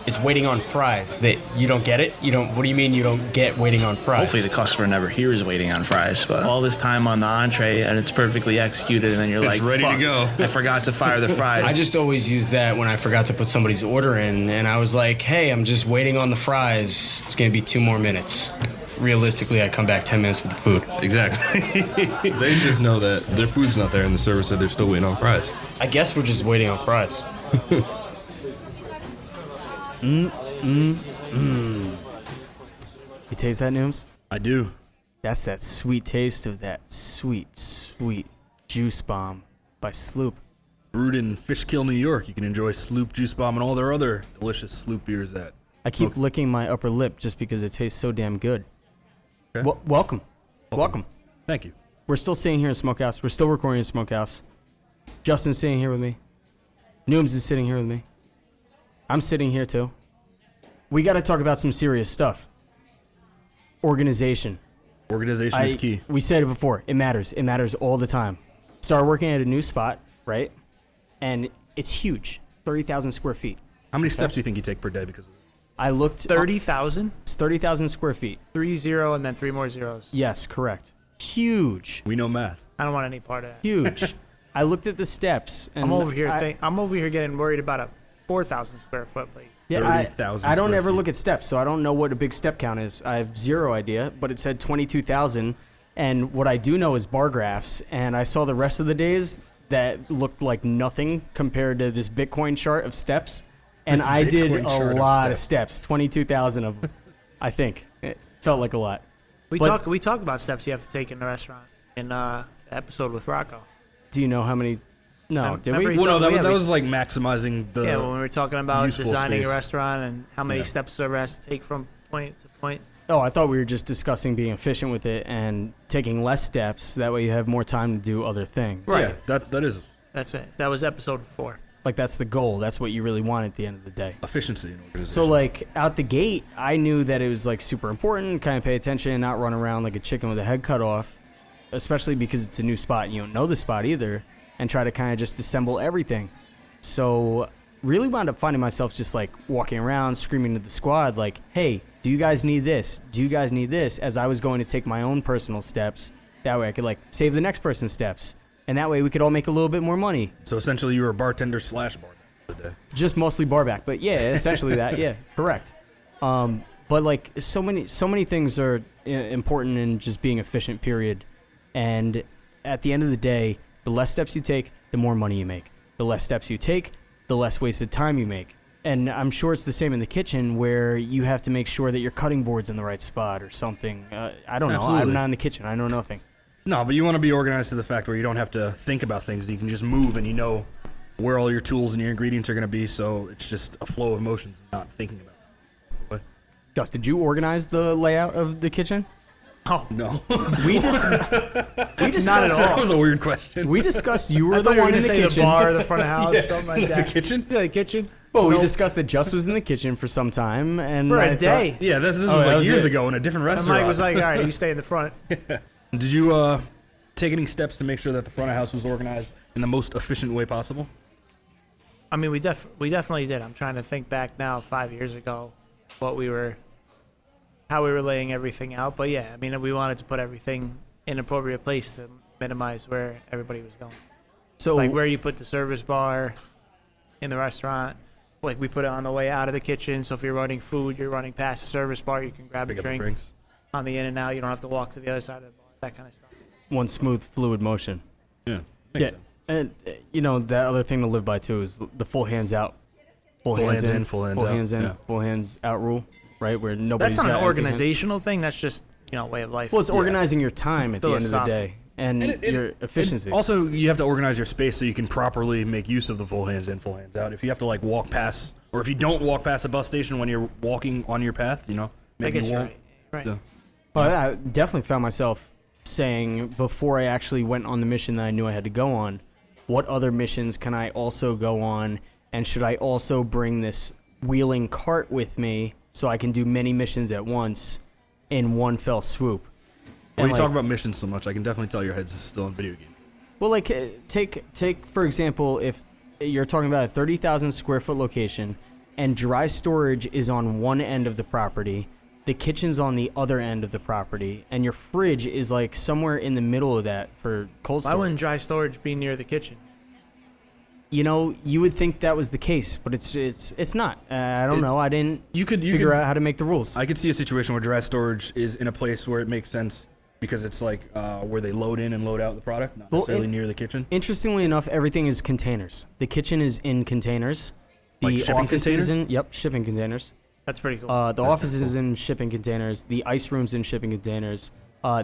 is waiting on fries. That you don't get it? You don't. What do you mean you don't get waiting on fries? Hopefully the customer never hears waiting on fries, but all this time on the entree and it's perfectly executed and then you're like, ready to go. I forgot to fire the fries. I just always use that when I forgot to put somebody's order in, and I was like, hey, I'm just waiting on the fries. It's gonna be 2 more minutes. Realistically, I come back 10 minutes with the food. Exactly. They just know that their food's not there and the server said they're still waiting on fries. I guess we're just waiting on fries. You taste that, Nooms? I do. That's that sweet taste of that sweet, sweet juice bomb by Sloop. Brewed in Fishkill, New York, you can enjoy Sloop Juice Bomb and all their other delicious Sloop beers at. I keep licking my upper lip just because it tastes so damn good. Okay. Welcome. Thank you. We're still sitting here in Smokehouse. We're still recording in Smokehouse. Justin's sitting here with me. Nooms is sitting here with me. I'm sitting here too. We got to talk about some serious stuff. Organization. Organization is key. We said it before. It matters. It matters all the time. Started working at a new spot, right? And it's huge. It's 30,000 square feet. How many steps do you think you take per day because of it? I looked. 30,000? It's 30,000 square feet. 30 and then 3 more zeros. Yes, correct. Huge. We know math. I don't want any part of that. Huge. I looked at the steps. And I'm over here getting worried about a 4,000 square foot place. Yeah, 30,000 I don't square ever feet. look at steps, so I don't know what a big step count is. I have zero idea, but it said 22,000. And what I do know is bar graphs. And I saw the rest of the days that looked like nothing compared to this Bitcoin chart of steps. And This I did Bitcoin a chart of lot of steps, 22,000 of them, I think. It felt like a lot. We But- talk about steps you have to take in the restaurant in the episode with Rocco. Do you know how many? No, did Remember we? he Well, no, Yeah, that we- was like maximizing the. Yeah, when we were talking about useful designing space. a restaurant and how many Yeah. steps server has to take from point to point. Oh, I thought we were just discussing being efficient with it and taking less steps. That way you have more time to do other things. Yeah, that is That's it. That was episode 4. Like, that's the goal. That's what you really want at the end of the day. efficiency in organization. So, like, out the gate, I knew that it was, like, super important, kind of pay attention and not run around like a chicken with a head cut off, especially because it's a new spot and you don't know the spot either, and try to kind of just assemble everything. So, really wound up finding myself just, like, walking around, screaming to the squad, like, hey, do you guys need this? Do you guys need this? As I was going to take my own personal steps. That way I could, like, save the next person's steps. And that way we could all make a little bit more money. So essentially, you were a bartender / barback for the day. Just mostly barback, but yeah, essentially that. Yeah, correct. But like so many things are important in just being efficient. Period. And at the end of the day, the less steps you take, the more money you make. The less steps you take, the less wasted time you make. And I'm sure it's the same in the kitchen where you have to make sure that your cutting board's in the right spot or something. I don't know. Absolutely. I'm not in the kitchen. I know nothing. No, but you want to be organized to the fact where you don't have to think about things. You can just move and you know where all your tools and your ingredients are going to be. So it's just a flow of motions and not thinking about it. What? Gus, did you organize the layout of the kitchen? Oh, No. We discussed not at all. That was a weird question. We discussed you were I the thought you were one in gonna the say kitchen. the bar, the front of house, something like that. The kitchen? Yeah, the kitchen. Well, we Nope. discussed that Just was in the kitchen for some time, and For I a thought- day. Yeah, this was that like was years it. ago in a different And restaurant. Mike was like, all right, you stay in the front. Did you take any steps to make sure that the front of house was organized in the most efficient way possible? I mean, we definitely did. I'm trying to think back now, 5 years ago, how we were laying everything out. But yeah, I mean, we wanted to put everything in an appropriate place to minimize where everybody was going. So, Like where you put the service bar in the restaurant. Like we put it on the way out of the kitchen. So if you're running food, you're running past the service bar, you can grab a Pick up the drink drinks. on the in and out. You don't have to walk to the other side of the bar. That kind of stuff. one smooth, fluid motion. Yeah, makes sense. And that other thing to live by too is the full hands out, Full hands in, full hands out. Yeah. full hands out rule, right? Where nobody's That's not got an empty hands. organizational thing. That's just way of life. Well, it's organizing your time at the end of the Philosophical. day and your efficiency. Also, you have to organize your space so you can properly make use of the full hands in, full hands out. If you have to like walk past, or if you don't walk past a bus station when you're walking on your path, I maybe guess you you're won't. right. Yeah. But I definitely found myself saying before I actually went on the mission that I knew I had to go on, what other missions can I also go on, and should I also bring this wheeling cart with me so I can do many missions at once in one fell swoop? When you And, talk about missions so much, I can definitely tell your head's still in video game. well, take for example, if you're talking about a 30,000 square foot location and dry storage is on one end of the property. The kitchen's on the other end of the property, and your fridge is like somewhere in the middle of that for cold Why storage. wouldn't dry storage be near the kitchen? You know, you would think that was the case, but it's not. I don't know. I didn't figure out how to make the rules. I could see a situation where dry storage is in a place where it makes sense because it's like where they load in and load out the product, not necessarily near the kitchen. Interestingly enough, everything is containers. The kitchen is in containers. The Like shipping office containers? is in shipping containers. That's pretty cool. The office is in shipping containers. The ice room's in shipping containers.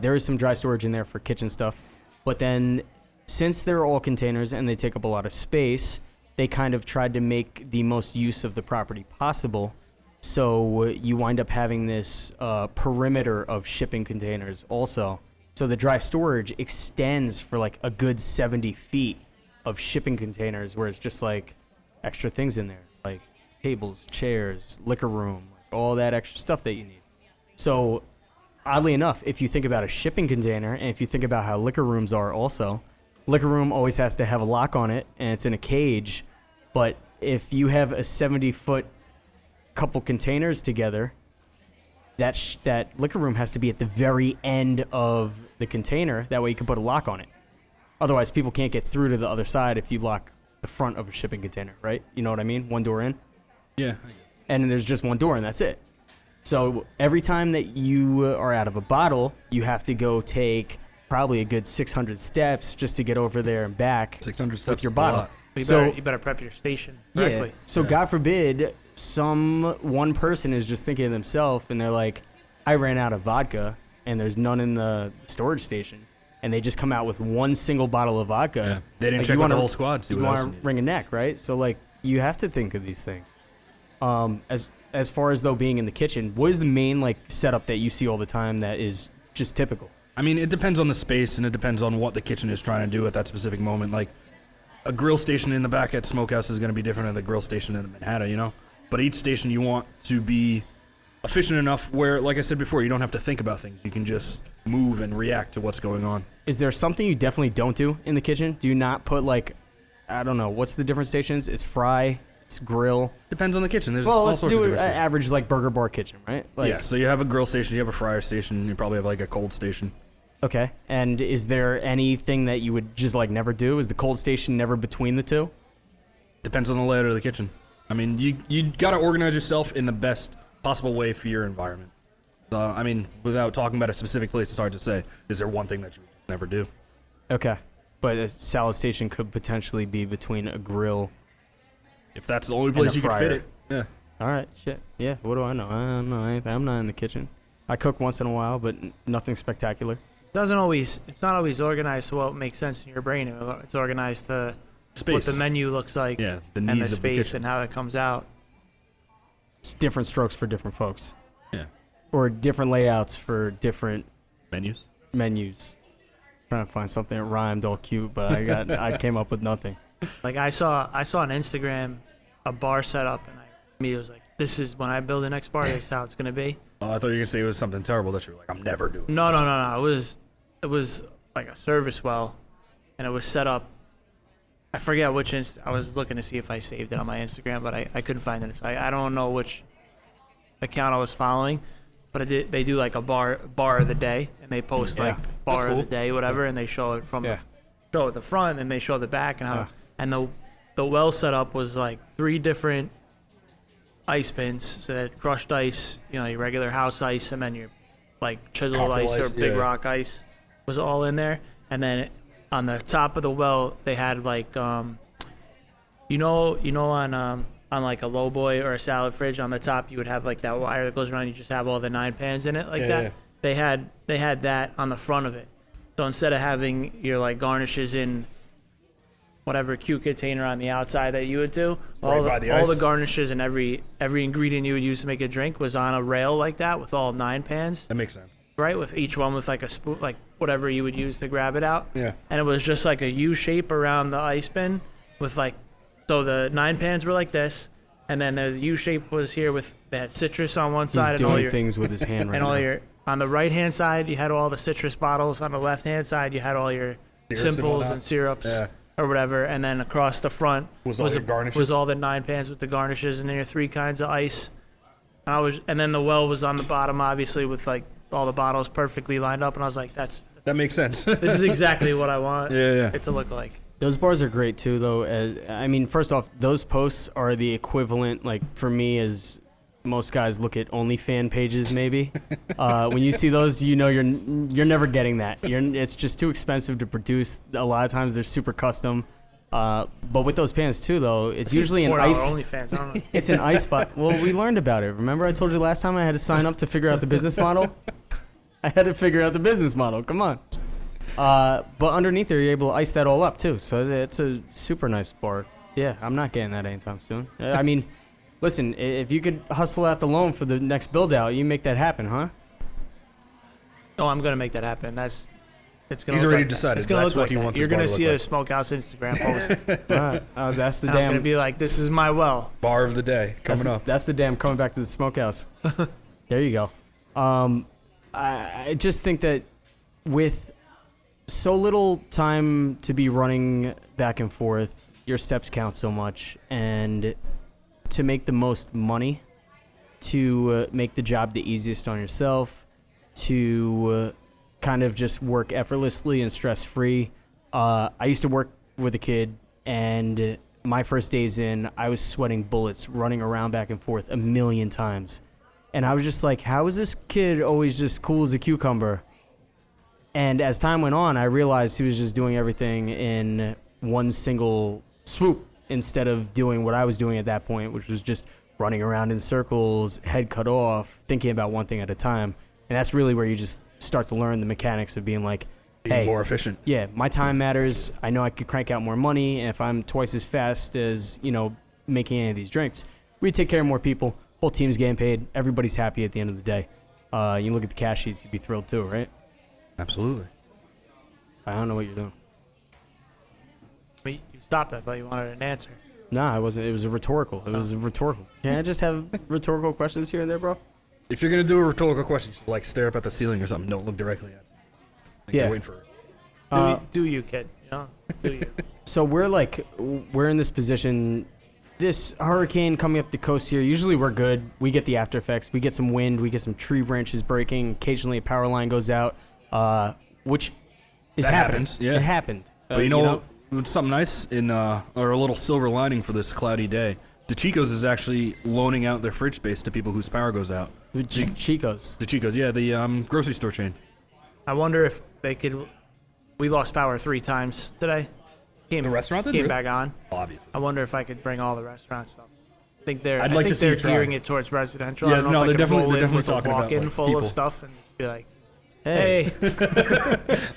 There is some dry storage in there for kitchen stuff. But then, since they're all containers and they take up a lot of space, they kind of tried to make the most use of the property possible. So you wind up having this perimeter of shipping containers also. So the dry storage extends for like a good 70 feet of shipping containers where it's just like extra things in there. Like tables, chairs, liquor room, all that extra stuff that you need. So, oddly enough, if you think about a shipping container, and if you think about how liquor rooms are also, liquor room always has to have a lock on it, and it's in a cage. But if you have a 70-foot couple containers together, that liquor room has to be at the very end of the container. That way you can put a lock on it. Otherwise, people can't get through to the other side if you lock the front of a shipping container, right? You know what I mean? One door in. Yeah. And then there's just one door, and that's it. So every time that you are out of a bottle, you have to go take probably a good 600 steps just to get over there and back 600 steps with your is a bottle. lot. You better prep your station correctly. Yeah. So God forbid one person is just thinking of themselves, and they're like, I ran out of vodka, and there's none in the storage station. And they just come out with one single bottle of vodka. Yeah. They didn't Like, check you with wanna- the whole squad. See You what else want to wring a neck, right? So like you have to think of these things. As far as though being in the kitchen, what is the main like setup that you see all the time that is just typical? I mean, it depends on the space and it depends on what the kitchen is trying to do at that specific moment. Like a grill station in the back at Smokehouse is going to be different than the grill station in Manhattan, you know? But each station you want to be efficient enough where, like I said before, you don't have to think about things. You can just move and react to what's going on. Is there something you definitely don't do in the kitchen? Do you not put like, I don't know, what's the different stations? It's fry, it's grill. Depends on the kitchen. There's Well, all let's sorts of do an different stations. average like burger bar kitchen, right? Like, Yeah, so you have a grill station, you have a fryer station, you probably have like a cold station. Okay. And is there anything that you would just like never do? Is the cold station never between the two? Depends on the layout of the kitchen. I mean, you got to organize yourself in the best possible way for your environment. I mean, without talking about a specific place, it's hard to say. Is there one thing that you would just never do? Okay. But a salad station could potentially be between a grill. If that's the only place a you can fit fryer. it. Yeah. All right, shit. Yeah, what do I know? I don't know anything. I'm not in the kitchen. I cook once in a while, but nothing spectacular. It's not always organized to what makes sense in your brain. It's organized to Space. what the menu looks like, Yeah, the and needs the of the space kitchen. and how that comes out. It's different strokes for different folks. Yeah. Or different layouts for different Menus. menus. Trying to find something that rhymed all cute, but I came up with nothing. Like I saw on Instagram a bar setup, and me was like, "This is when I build the next bar. This is how it's gonna be." Oh, I thought you were going to say it was something terrible that you were like, I'm never doing. No. It was like a service well, and it was set up. I forget which I was looking to see if I saved it on my Instagram, but I couldn't find it. So I don't know which account I was following, but they do like a bar of the day, and they post like bar of the day, whatever, and they show it from show at the front, and they show the back, and how and the well setup was like 3 different ice bins, so that crushed ice, you know, your regular house ice, and then your like chiseled Cocktail ice or ice, big yeah. rock ice was all in there, and then on the top of the well they had like you know on like a low boy or a salad fridge on the top you would have like that wire that goes around, you just have all the 9 pans in it like that. Yeah. They had that on the front of it, so instead of having your like garnishes in whatever cute container on the outside that you would do, Right by the all ice. the garnishes and every ingredient you would use to make a drink was on a rail like that with all 9 pans, That makes sense. right, with each one with like a spoon, like whatever you would use to grab it out. Yeah. And it was just like a U shape around the ice bin with like, so the 9 pans were like this, and then the U shape was here with, they had citrus on one He's side and all doing your things with his hand right and all now. your, on the right hand side you had all the citrus bottles, on the left hand side you had all your Syrups and simples whatnot. and syrups. Yeah. or whatever, and then across the front Was all your garnishes? was all the 9 pans with the garnishes, and then your 3 kinds of ice. And then the well was on the bottom, obviously, with like all the bottles perfectly lined up, and I was like, that makes sense. this is exactly what I want Yeah. it to look like. Those bars are great too, though. First off, those posts are the equivalent, like for me, as most guys look at OnlyFans pages. Maybe when you see those, you know you're never getting that. It's just too expensive to produce. A lot of times they're super custom. But with those pans too, though, it's usually an $4 ice. OnlyFans, I don't know. It's an ice spot. Well, we learned about it. Remember, I told you last time I had to sign up to figure out the business model. I had to figure out the business model. Come on. But underneath there, you're able to ice that all up too. So it's a super nice bar. Yeah, I'm not getting that anytime soon. I mean, listen, if you could hustle out the loan for the next build out, you make that happen, huh? Oh, I'm gonna make that happen. It's gonna. He's look already like decided It's gonna that's look what like he that. wants his You're bar gonna to see look a like. Smokehouse Instagram post. All right. That's the And I'm damn. gonna be like, this is my well. Bar of the day coming up. That's the damn coming back to the smokehouse. There you go. I just think that with so little time to be running back and forth, your steps count so much, and to make the most money, to make the job the easiest on yourself, to kind of just work effortlessly and stress-free. I used to work with a kid, and my first days in, I was sweating bullets, running around back and forth 1,000,000 times. And I was just like, how is this kid always just cool as a cucumber? And as time went on, I realized he was just doing everything in one single swoop instead of doing what I was doing at that point, which was just running around in circles, head cut off, thinking about one thing at a time. And that's really where you just start to learn the mechanics of being like, Being hey, more efficient. yeah, my time matters. I know I could crank out more money. And if I'm twice as fast as, making any of these drinks, we take care of more people. Whole team's getting paid. Everybody's happy at the end of the day. You look at the cash sheets, you'd be thrilled too, right? Absolutely. I don't know what you're doing. But you stopped. I thought you wanted an answer. Nah, I wasn't. It was a rhetorical. It was rhetorical. Can I just have rhetorical questions here and there, bro? If you're gonna do a rhetorical question, you should, like stare up at the ceiling or something. Don't look directly at it. Like Yeah. You're waiting for us. Do you, kid? Do you? So we're in this position. This hurricane coming up the coast here. Usually we're good. We get the after effects. We get some wind. We get some tree branches breaking. Occasionally a power line goes out, which is That happening. happens, yeah. It happened. But you know, what's something nice or a little silver lining for this cloudy day? Decicco's is actually loaning out their fridge space to people whose power goes out. Chico's. Decicco's, yeah, the grocery store chain. I wonder if they could. We lost power 3 times today. The restaurant did? came Really? back on. Obviously. I wonder if I could bring all the restaurant stuff. I think I'd like to see they're you try. gearing it towards residential. Yeah, I don't know no, if I they're could definitely- roll they're in definitely with a talking about, walk-in like, full people. of stuff and just be like, hey,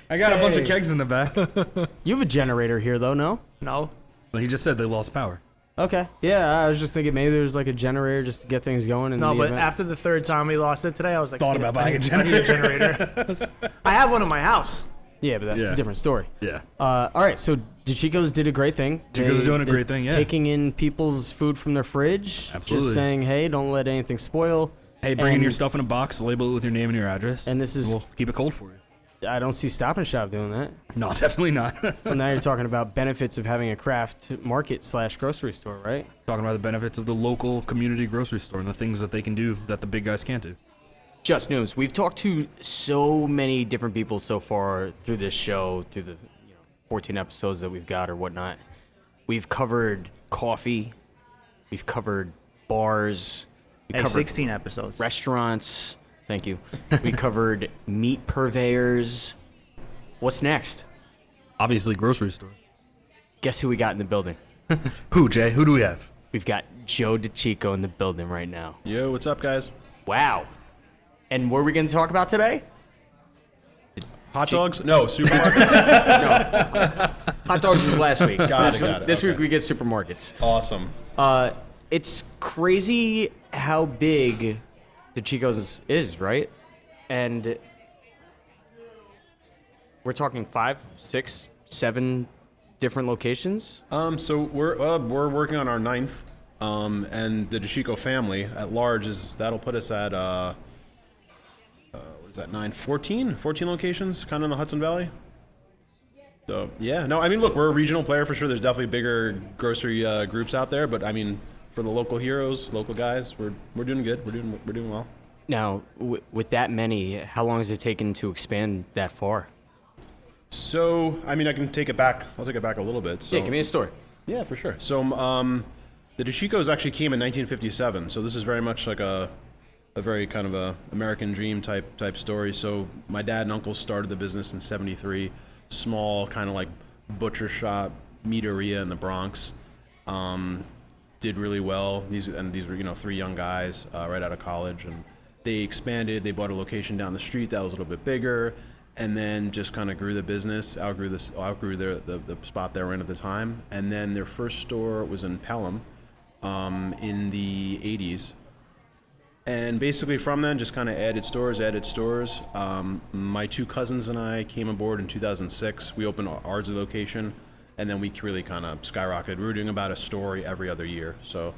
I got a bunch of kegs in the back. You have a generator here, though, no? no. Well, he just said they lost power. Okay. Yeah, I was just thinking maybe there's like a generator just to get things going. No, but after the 3rd time we lost it today, I was like, Thought about buying a I need a generator. I have one in my house. Yeah, but that's Yeah. a different story. Yeah. All right, so Decicco's did a great thing. Decicco's doing a They're great thing, yeah. Taking in people's food from their fridge. Absolutely. Just saying, hey, don't let anything spoil. Hey, bring in And- your stuff in a box, label it with your name and your address. And this is- We'll keep it cold for you. I don't see Stop and Shop doing that. No, definitely not. Well, now you're talking about benefits of having a craft market / grocery store, right? Talking about the benefits of the local community grocery store and the things that they can do that the big guys can't do. Just News. We've talked to so many different people so far through this show, through the 14 episodes that we've got or whatnot. We've covered coffee. We've covered bars. We Hey, covered 16 episodes. restaurants. Thank you. We covered meat purveyors. What's next? Obviously, grocery stores. Guess who we got in the building? Who, Jay? Who do we have? We've got Joe Decicco in the building right now. Yo, what's up, guys? Wow. And what are we going to talk about today? Hot dogs? No, supermarkets. Hot dogs was last week. Got it. This week Okay. we get supermarkets. Awesome. It's crazy how big Decicco's is, right? And we're talking 5, 6, 7 different locations. So we're working on our 9th, and the Decicco family at large that'll put us at what is that, 9, 14 locations, kind of in the Hudson Valley. So yeah, no, I mean, look, we're a regional player for sure. There's definitely bigger grocery groups out there, but I mean, for the local heroes, local guys, we're doing good. We're doing well. Now, with that many, how long has it taken to expand that far? So I mean, I can take it back. I'll take it back a little bit. So Yeah, give me a story. yeah, for sure. So the Decicco's actually came in 1957. So this is very much like a very kind of a American dream type story. So my dad and uncle started the business in '73. Small kind of like butcher shop, meateria in the Bronx. Did really well. These were 3 young guys right out of college, and they expanded. They bought a location down the street that was a little bit bigger, and then just kind of grew the business, outgrew the spot they were in at the time. And then their first store was in Pelham in the 80s. And basically from then, just kind of added stores. My 2 cousins and I came aboard in 2006. We opened our Ardsley location, and then we really kind of skyrocketed. We were doing about a story every other year. So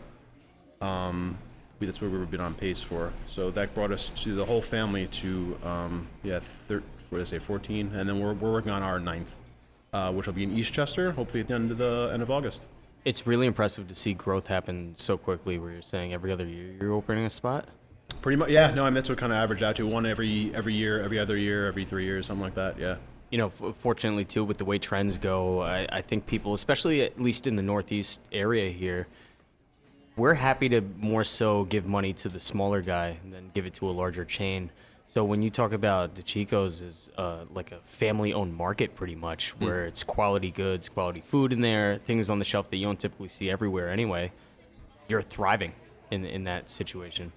that's what we've been on pace for. So that brought us to the whole family to, 14. And then we're working on our 9th, which will be in Eastchester, hopefully at the end of August. It's really impressive to see growth happen so quickly where you're saying every other year you're opening a spot. Pretty much, yeah. No, I mean, that's what kind of averaged out to. One every year, every other year, every 3 years, something like that, yeah. You know, fortunately, too, with the way trends go, I think people, especially at least in the Northeast area here, we're happy to more so give money to the smaller guy than give it to a larger chain. So when you talk about Decicco's as like a family-owned market pretty much, where it's quality goods, quality food in there, things on the shelf that you don't typically see everywhere anyway, you're thriving in that situation.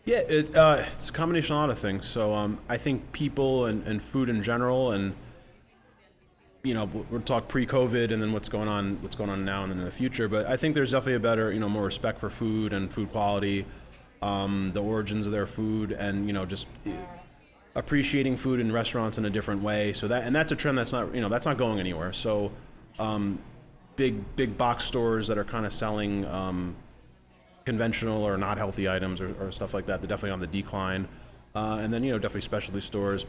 Yeah, it's a combination of a lot of things. So I think people and food in general, and we'll talk pre-COVID and then what's going on now and then in the future. But I think there's definitely a better, more respect for food and food quality, the origins of their food, and just appreciating food in restaurants in a different way. So that's a trend that's not going anywhere. So big box stores that are kind of selling conventional or not healthy items or stuff like that, they're definitely on the decline. And then definitely specialty stores,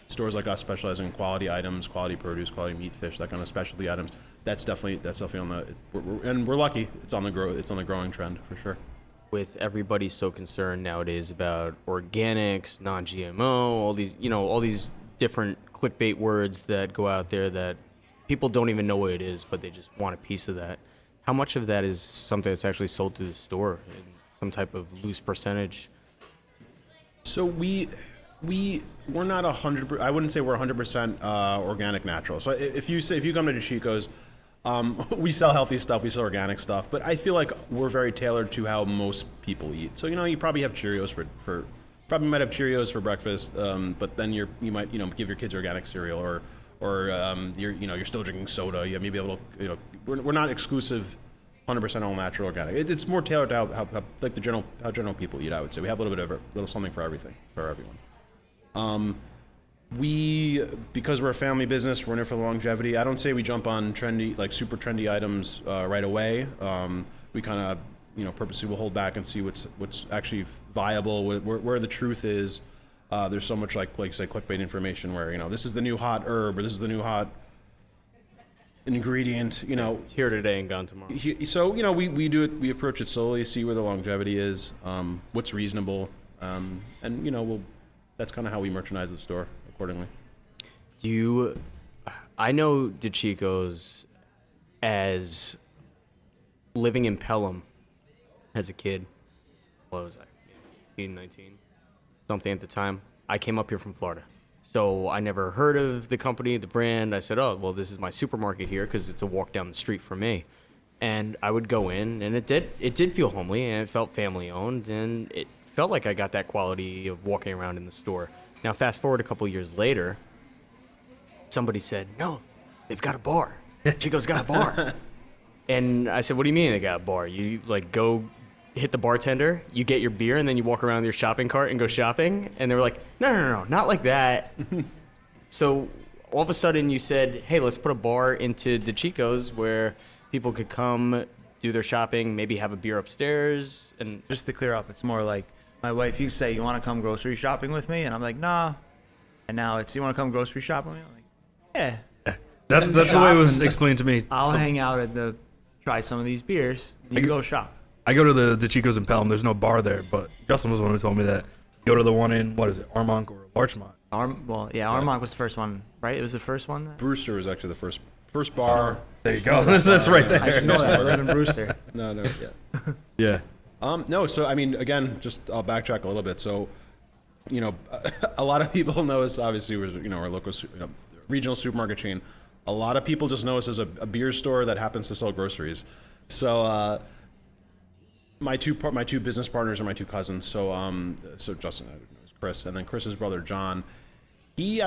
stores like us specializing in quality items, quality produce, quality meat, fish, that kind of specialty items. That's definitely on the and we're lucky. It's on the growing trend for sure. With everybody so concerned nowadays about organics, non-GMO, all these different clickbait words that go out there that people don't even know what it is, but they just want a piece of that. How much of that is something that's actually sold through the store in some type of loose percentage? So we're not 100%. I wouldn't say we're 100% organic natural. So if you come to Decicco's, we sell healthy stuff, we sell organic stuff, but I feel like we're very tailored to how most people eat. So you probably have Cheerios might have Cheerios for breakfast, but then you might give your kids organic cereal, or you're still drinking soda. You may be able to we're not exclusive 100% all natural organic. It's more tailored to how like how general people eat. I would say we have a little bit of a little something for everyone. Because we're a family business, we're in it for the longevity. I don't say we jump on trendy, like super trendy items right away. We kind of, purposely will hold back and see what's actually viable, where the truth is. There's so much like say clickbait information where this is the new hot herb or this is the new hot ingredient. It's here today and gone tomorrow. So we do it. We approach it slowly, see where the longevity is, what's reasonable, and that's kind of how we merchandise the store accordingly. I know Decicco's as living in Pelham as a kid. What was I? 18, 19, something at the time. I came up here from Florida. So I never heard of the company, the brand. I said, oh, well, this is my supermarket here because it's a walk down the street from me. And I would go in, and it did feel homely, and it felt family-owned, and it felt like I got that quality of walking around in the store. Now, fast forward a couple years later, somebody said, no, they've got a bar. Chico's got a bar. And I said, what do you mean they got a bar? You, go hit the bartender, you get your beer, and then you walk around with your shopping cart and go shopping? And they were like, no, not like that. So all of a sudden you said, hey, let's put a bar into Decicco's where people could come, do their shopping, maybe have a beer upstairs. And just to clear up, it's more like my wife, you say, you want to come grocery shopping with me? And I'm like, nah. And now it's, you want to come grocery shopping with me? I'm like, yeah. That's the way it was explained to me. I'll hang out at try some of these beers. You go shop. I go to the Decicco's in Pelham. There's no bar there, but Justin was the one who told me that. Go to the one in, what is it, Armonk or Larchmont? Armonk was the first one, right? It was the first one. Brewster was actually the first bar. There you go. That's right there. I should know that. I live in Brewster. No, yeah. Yeah. No, so I mean, again, just I'll backtrack a little bit. So, a lot of people know us. Obviously, we're our local, regional supermarket chain. A lot of people just know us as a beer store that happens to sell groceries. So, my two business partners are my two cousins. So, Justin, Chris, and then Chris's brother John. We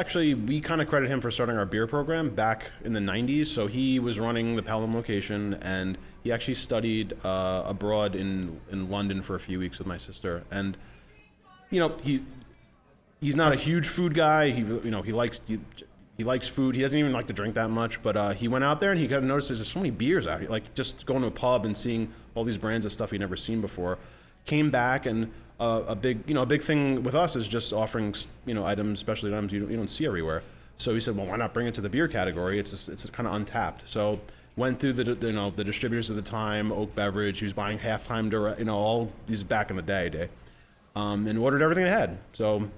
kind of credit him for starting our beer program back in the 90s. So he was running the Pelham location, and he actually studied abroad in London for a few weeks with my sister. And he's not a huge food guy. He likes food. He doesn't even like to drink that much. But he went out there and he kind of noticed there's so many beers out here. Like just going to a pub and seeing all these brands of stuff he'd never seen before. Came back and. A big thing with us is just offering items, specialty items you don't see everywhere. So he said, well, why not bring it to the beer category? It's kind of untapped. So went through the distributors at the time, Oak Beverage. He was buying Halftime Direct, all these back in the day, and ordered everything ahead. So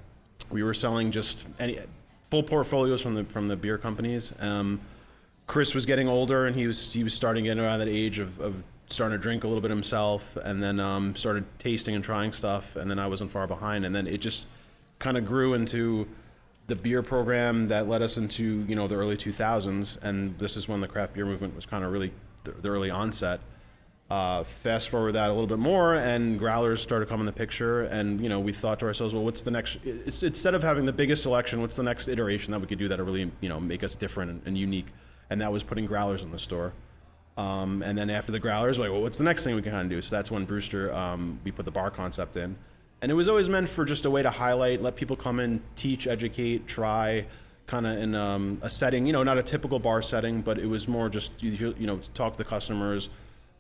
we were selling just any full portfolios from the beer companies. Chris was getting older, and he was starting to get around that age of starting to drink a little bit himself, and then started tasting and trying stuff, and then I wasn't far behind, and then it just kind of grew into the beer program that led us into the early 2000s, and this is when the craft beer movement was kind of really the early onset. Fast forward that a little bit more, and growlers started coming in the picture, and we thought to ourselves, well, what's the next? Instead of having the biggest selection, what's the next iteration that we could do that would really make us different and unique? And that was putting growlers in the store. And then after the growlers, we're like, well, what's the next thing we can kind of do? So that's when Brewster, we put the bar concept in. And it was always meant for just a way to highlight, let people come in, teach, educate, try, kind of in a setting, not a typical bar setting, but it was more just, talk to the customers,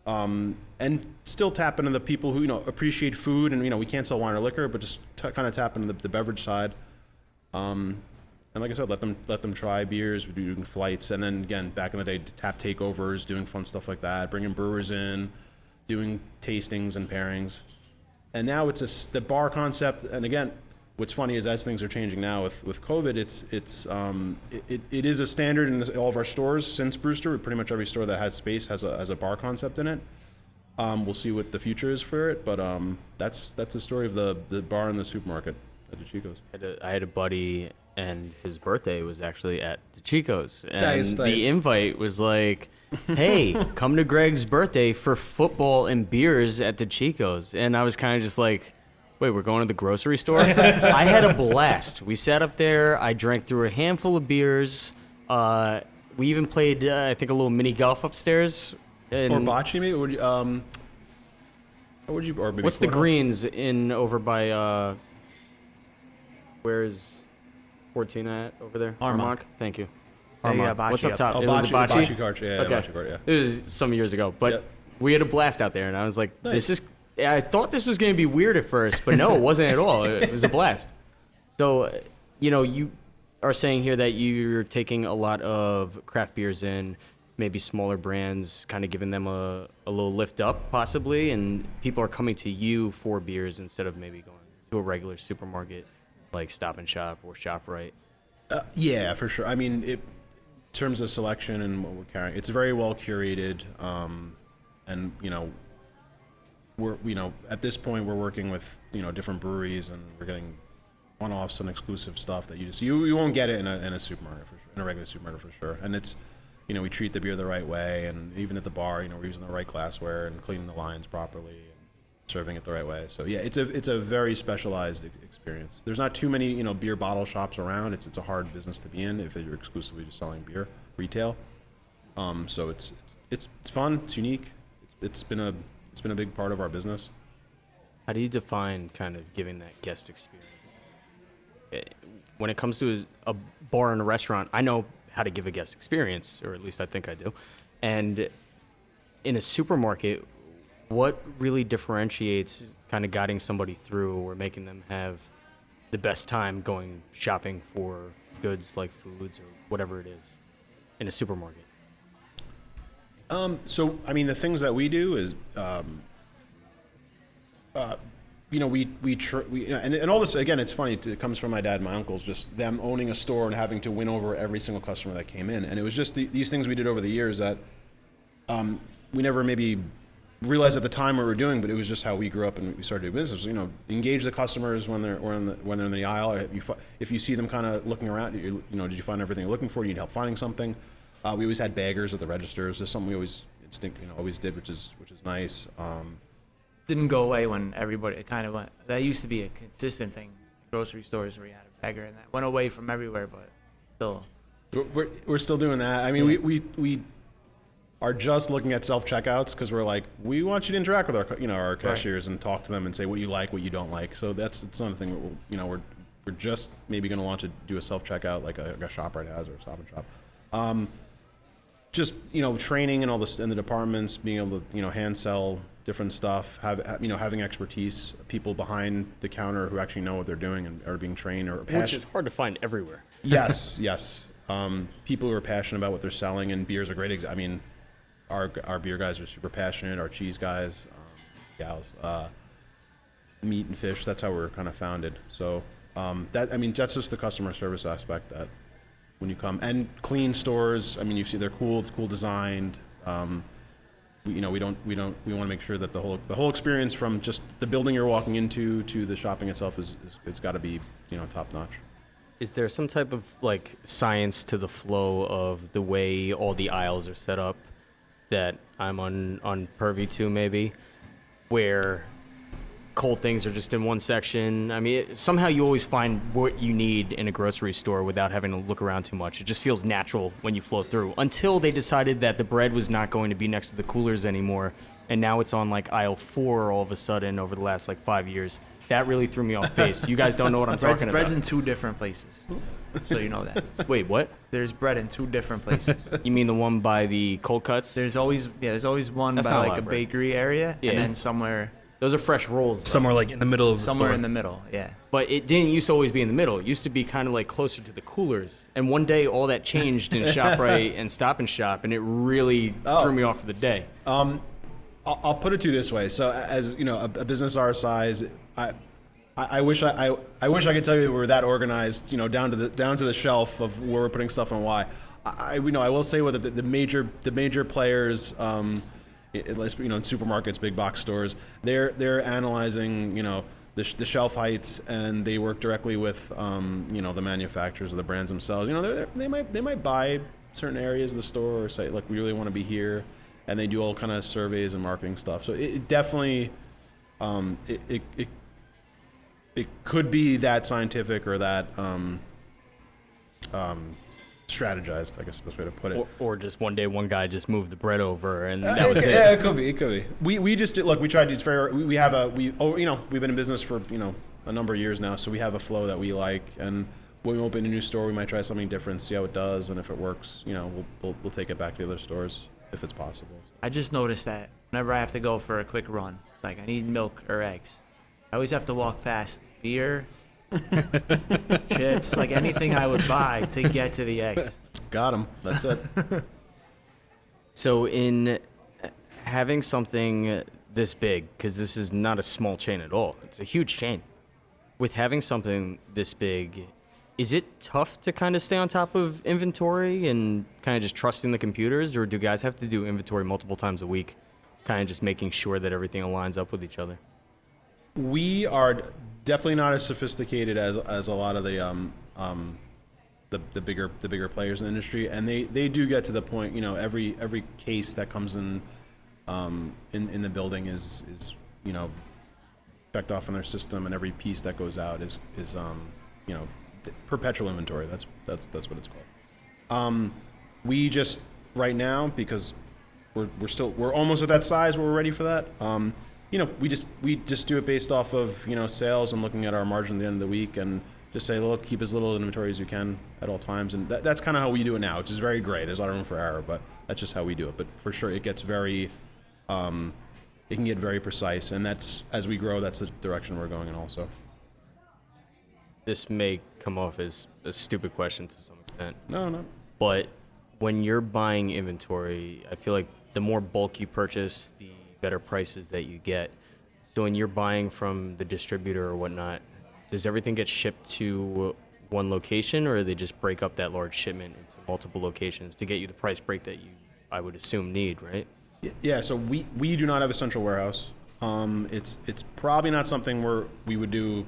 and still tap into the people who, appreciate food. And, we can't sell wine or liquor, but just kind of tap into the beverage side. And like I said, let them try beers, we're doing flights, and then again, back in the day, tap takeovers, doing fun stuff like that, bringing brewers in, doing tastings and pairings. And now it's the bar concept. And again, what's funny is as things are changing now with COVID, it is a standard in all of our stores since Brewster. Pretty much every store that has space has a bar concept in it. We'll see what the future is for it, but that's the story of the bar in the supermarket at Decicco's. I had a buddy, and his birthday was actually at Decicco's, and Nice. the invite was like, hey, come to Greg's birthday for football and beers at Decicco's. And I was kind of just like, wait, we're going to the grocery store? I had a blast. We sat up there. I drank through a handful of beers. We even played, I think, a little mini golf upstairs. And Or bocce, maybe? Or maybe what's the cornhole? greens over by, where's 14 at over there? Armonk. Thank you. Yeah, Armonk. What's bocce up top? Oh, It was a bocce bocce? cart, yeah, Okay. bocce cart, yeah. It was some years ago, but Yeah. we had a blast out there, and I was like, Nice. I thought this was going to be weird at first, but no, it wasn't at all. It was a blast. So, you are saying here that you're taking a lot of craft beers in, maybe smaller brands, kind of giving them a little lift up, possibly, and people are coming to you for beers instead of maybe going to a regular supermarket like Stop and Shop or ShopRite. Yeah, for sure. I mean, in terms of selection and what we're carrying, it's very well curated. And we're at this point we're working with different breweries, and we're getting one-offs and exclusive stuff that you won't get it in a supermarket for sure, in a regular supermarket for sure. And it's we treat the beer the right way, and even at the bar, we're using the right glassware and cleaning the lines properly and serving it the right way. So yeah, it's a very specialized experience. There's not too many beer bottle shops around. It's a hard business to be in if you're exclusively just selling beer retail. So it's fun. It's unique. It's been a big part of our business. How do you define kind of giving that guest experience? When it comes to a bar and a restaurant, I know how to give a guest experience, or at least I think I do. And in a supermarket, what really differentiates kind of guiding somebody through or making them have the best time going shopping for goods like foods or whatever it is? in a supermarket? So, I mean, the things that we do is, you know, and all this, again, it's funny, it comes from my dad and my uncles, just them owning a store and having to win over every single customer that came in. And it was just these things we did over the years that we never maybe realized at the time what we were doing, but it was just how we grew up and we started doing business. You know, engage the customers when they're in the aisle. Or if you see them kind of looking around, you know, did you find everything you're looking for? You need help finding something. We always had baggers at the registers. There's something we always always did, which is nice. Didn't go away when everybody kind of went. That used to be a consistent thing. Grocery stores where you had a bagger, and that went away from everywhere, but still. We're still doing that. I mean, we are just looking at self checkouts because we're like, we want you to interact with our cashiers and talk to them and say what you like, what you don't like. So it's another thing. We're just maybe going to launch do a self checkout like a ShopRite has or a Stop and Shop. Just training and all this in the departments, being able to hand sell different stuff, having expertise, people behind the counter who actually know what they're doing and are being trained or passionate. Which is hard to find everywhere. Yes. People who are passionate about what they're selling, and beer's a great I mean, our beer guys are super passionate. Our cheese guys, gals, meat and fish. That's how we're kind of founded. So that's just the customer service aspect that when you come, and clean stores. I mean, you see they're cool designed. We want to make sure that the whole experience from just the building you're walking into to the shopping itself it's got to be top notch. Is there some type of like science to the flow of the way all the aisles are set up that I'm on privy to, maybe, where cold things are just in one section? I mean, somehow you always find what you need in a grocery store without having to look around too much. It just feels natural when you flow through, until they decided that the bread was not going to be next to the coolers anymore, and now it's on like aisle 4 all of a sudden over the last like 5 years. That really threw me off base. You guys don't know what I'm talking about. Bread's in 2 different places, so you know that. Wait, what? There's bread in 2 different places. You mean the one by the cold cuts? There's always one That's by not like a bread. bakery area, Yeah. and then somewhere Those are fresh rolls, though. Somewhere like in the middle of the somewhere store. in the middle. Yeah. But it didn't used to always be in the middle. It used to be kind of like closer to the coolers. And one day, all that changed in ShopRite and Stop and Shop, and it really threw me off for the day. I'll put it to you this way. So, as you know, a business our size, I wish I could tell you we're that organized, down to the shelf of where we're putting stuff and why. I will say whether the major players, in supermarkets, big box stores, they're analyzing the shelf heights, and they work directly with the manufacturers or the brands themselves. They might buy certain areas of the store or say, look, we really want to be here, and they do all kind of surveys and marketing stuff. So it definitely it could be that scientific or that strategized, I guess is the best way to put it. Or just one day, one guy just moved the bread over, and that was it. Yeah, it could be. We just did, look. We tried to. It's very. We've been in business for a number of years now, so we have a flow that we like. And when we open a new store, we might try something different, see how it does, and if it works, we'll take it back to the other stores if it's possible. I just noticed that whenever I have to go for a quick run, it's like I need milk or eggs. I always have to walk past beer, chips, like anything I would buy to get to the eggs. Got them. That's it. So in having something this big, because this is not a small chain at all, it's a huge chain. With having something this big, is it tough to kind of stay on top of inventory and kind of just trusting the computers, or do guys have to do inventory multiple times a week, kind of just making sure that everything aligns up with each other? We are definitely not as sophisticated as a lot of the bigger players in the industry, and they do get to the point. Every case that comes in the building is checked off in their system, and every piece that goes out is perpetual inventory. That's what it's called. We just right now, because we're almost at that size where we're ready for that. We just do it based off of sales and looking at our margin at the end of the week, and just say, look, keep as little inventory as you can at all times, and that's kind of how we do it now, which is very gray. There's a lot of room for error, but that's just how we do it. But for sure, it gets very, it can get very precise, and that's as we grow, that's the direction we're going in also. This may come off as a stupid question to some extent. No. But when you're buying inventory, I feel like the more bulk you purchase, the better prices that you get. So when you're buying from the distributor or whatnot, does everything get shipped to one location, or do they just break up that large shipment into multiple locations to get you the price break that you, I would assume, need, right? Yeah, so we do not have a central warehouse. It's probably not something where we would do.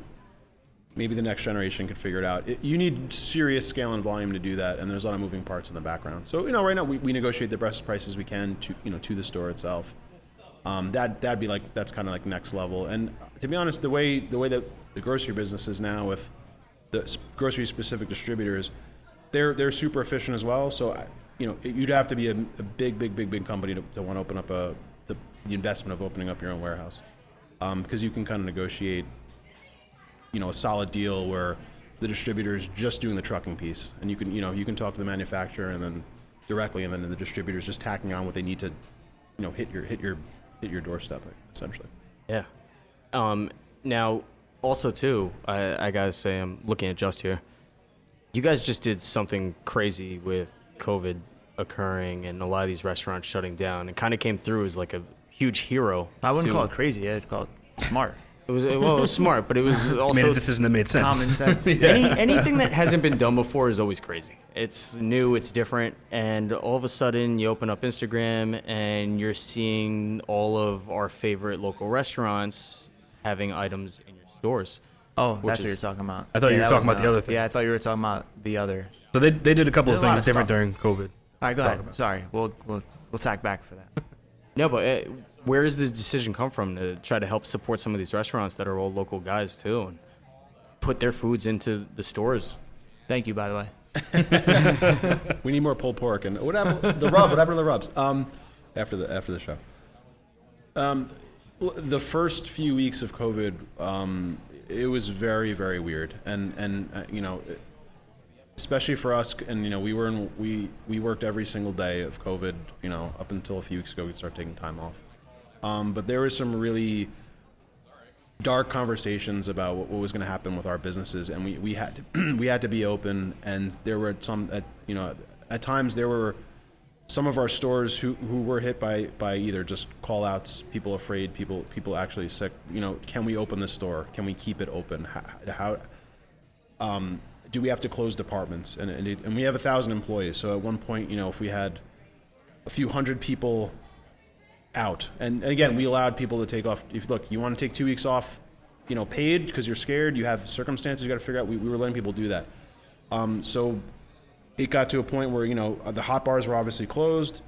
Maybe the next generation could figure it out. You need serious scale and volume to do that, and there's a lot of moving parts in the background. So right now we negotiate the best prices we can to the store itself. That'd be like, that's kind of like next level. And to be honest, the way that the grocery business is now with the grocery specific distributors, they're super efficient as well. So you'd have to be a big company to want to open up the investment of opening up your own warehouse, because you can kind of negotiate a solid deal where the distributor is just doing the trucking piece, and you can talk to the manufacturer and then directly, and then the distributor is just tacking on what they need to hit your doorstep, essentially. Yeah. Now, also too, I gotta say, I'm looking at Just here. You guys just did something crazy with COVID occurring and a lot of these restaurants shutting down, and kind of came through as like a huge hero. I wouldn't call it crazy. I'd call it smart. It was smart, but it was also Made a decision that made sense. Common sense. anything that hasn't been done before is always crazy. It's new, it's different, and all of a sudden you open up Instagram and you're seeing all of our favorite local restaurants having items in your stores. Oh, that's what you're talking about. I thought you were that talking was about the other thing. Yeah, I thought you were talking about the other. So they did a couple of There's a lot things of different stuff. during COVID. All right, go ahead. Sorry, we'll tack back for that. No, but where does the decision come from to try to help support some of these restaurants that are all local guys too, and put their foods into the stores? Thank you, by the way. We need more pulled pork and whatever the rub, whatever the rubs. After the show. The first few weeks of COVID, it was very, very weird, and especially for us, and we worked every single day of COVID, up until a few weeks ago we'd start taking time off. But there was some really dark conversations about what was going to happen with our businesses, and we had to be open. And there were at times there were some of our stores who were hit by either just call outs, people afraid, people actually sick. Can we open this store? Can we keep it open? How do we have to close departments? And we have 1,000 employees. So at one point, if we had a few hundred people out, and again, we allowed people to take off. If look, you want to take 2 weeks off, paid because you're scared, you have circumstances you got to figure out. We were letting people do that. So it got to a point where the hot bars were obviously closed.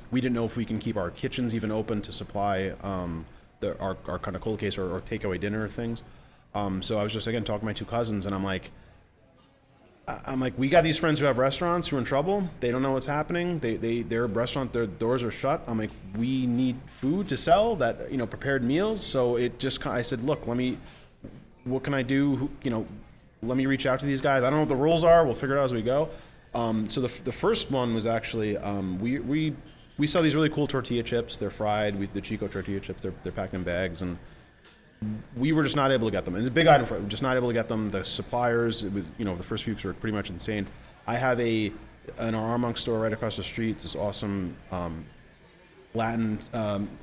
We didn't know if we can keep our kitchens even open to supply our kind of cold case or takeaway dinner things. So I was just again talking to my two cousins, and I'm like, we got these friends who have restaurants who are in trouble. They don't know what's happening. Their restaurant, their doors are shut. I'm like, we need food to sell, that prepared meals. So I said, look, what can I do? Let me reach out to these guys. I don't know what the rules are. We'll figure it out as we go. So the first one was actually we saw these really cool tortilla chips. They're fried. The Decicco tortilla chips. They're packed in bags, and we were just not able to get them. And it's a big item for us. We're just not able to get them. The suppliers, it was, the first few weeks were pretty much insane. I have in our Armonk store right across the street, this awesome Latin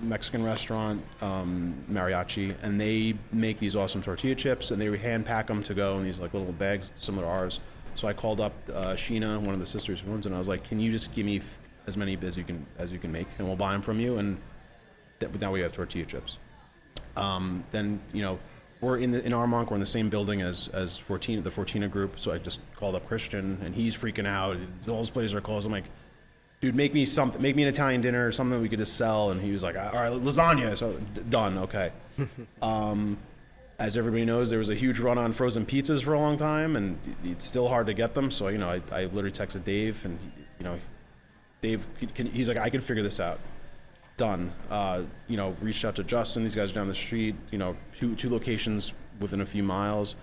Mexican restaurant, Mariachi, and they make these awesome tortilla chips, and they hand pack them to go in these like little bags similar to ours. So I called up Sheena, one of the sisters who runs it, and I was like, can you just give me as many as you can make, and we'll buy them from you, and now we have tortilla chips. Then we're in Armonk, we're in the same building as the Fortina group. So I just called up Christian, and he's freaking out. All his places are closed. I'm like, dude, make me an Italian dinner, something that we could just sell. And he was like, all right, lasagna. So done, okay. As everybody knows, there was a huge run on frozen pizzas for a long time, and it's still hard to get them. So I literally texted Dave, and Dave, he's like, I can figure this out. Done. Reached out to Justin. These guys are down the street. Two locations within a few miles.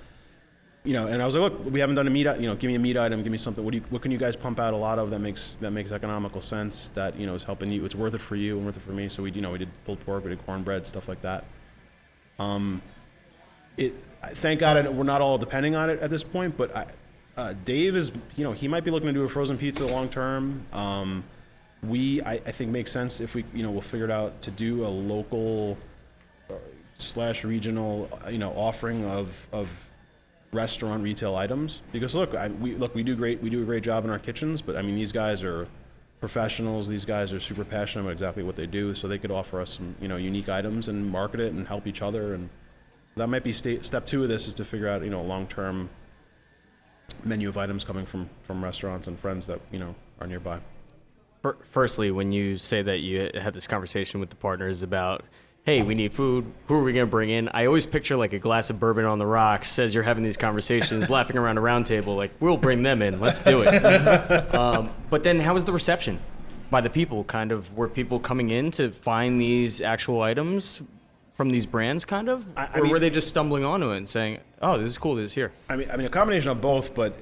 And I was like, look, we haven't done a meat. Give me a meat item. Give me something. What can you guys pump out a lot of that makes economical sense? That is helping you. It's worth it for you and worth it for me. So we did pulled pork. We did cornbread, stuff like that. Thank God we're not all depending on it at this point. But Dave is, he might be looking to do a frozen pizza long term. I think makes sense if we, we'll figure it out to do a local / regional, offering of restaurant retail items. Because we do a great job in our kitchens, but I mean, these guys are professionals. These guys are super passionate about exactly what they do, so they could offer us some, unique items and market it and help each other. And that might be step 2 of this, is to figure out, a long-term menu of items coming from restaurants and friends that, are nearby. Firstly, when you say that you had this conversation with the partners about, hey, we need food, who are we going to bring in? I always picture like a glass of bourbon on the rocks as you're having these conversations, laughing around a round table, like, we'll bring them in, let's do it. But then how was the reception by the people? Kind of, were people coming in to find these actual items from these brands, kind of? Or were they just stumbling onto it and saying, oh, this is cool, this is here? I mean, a combination of both, but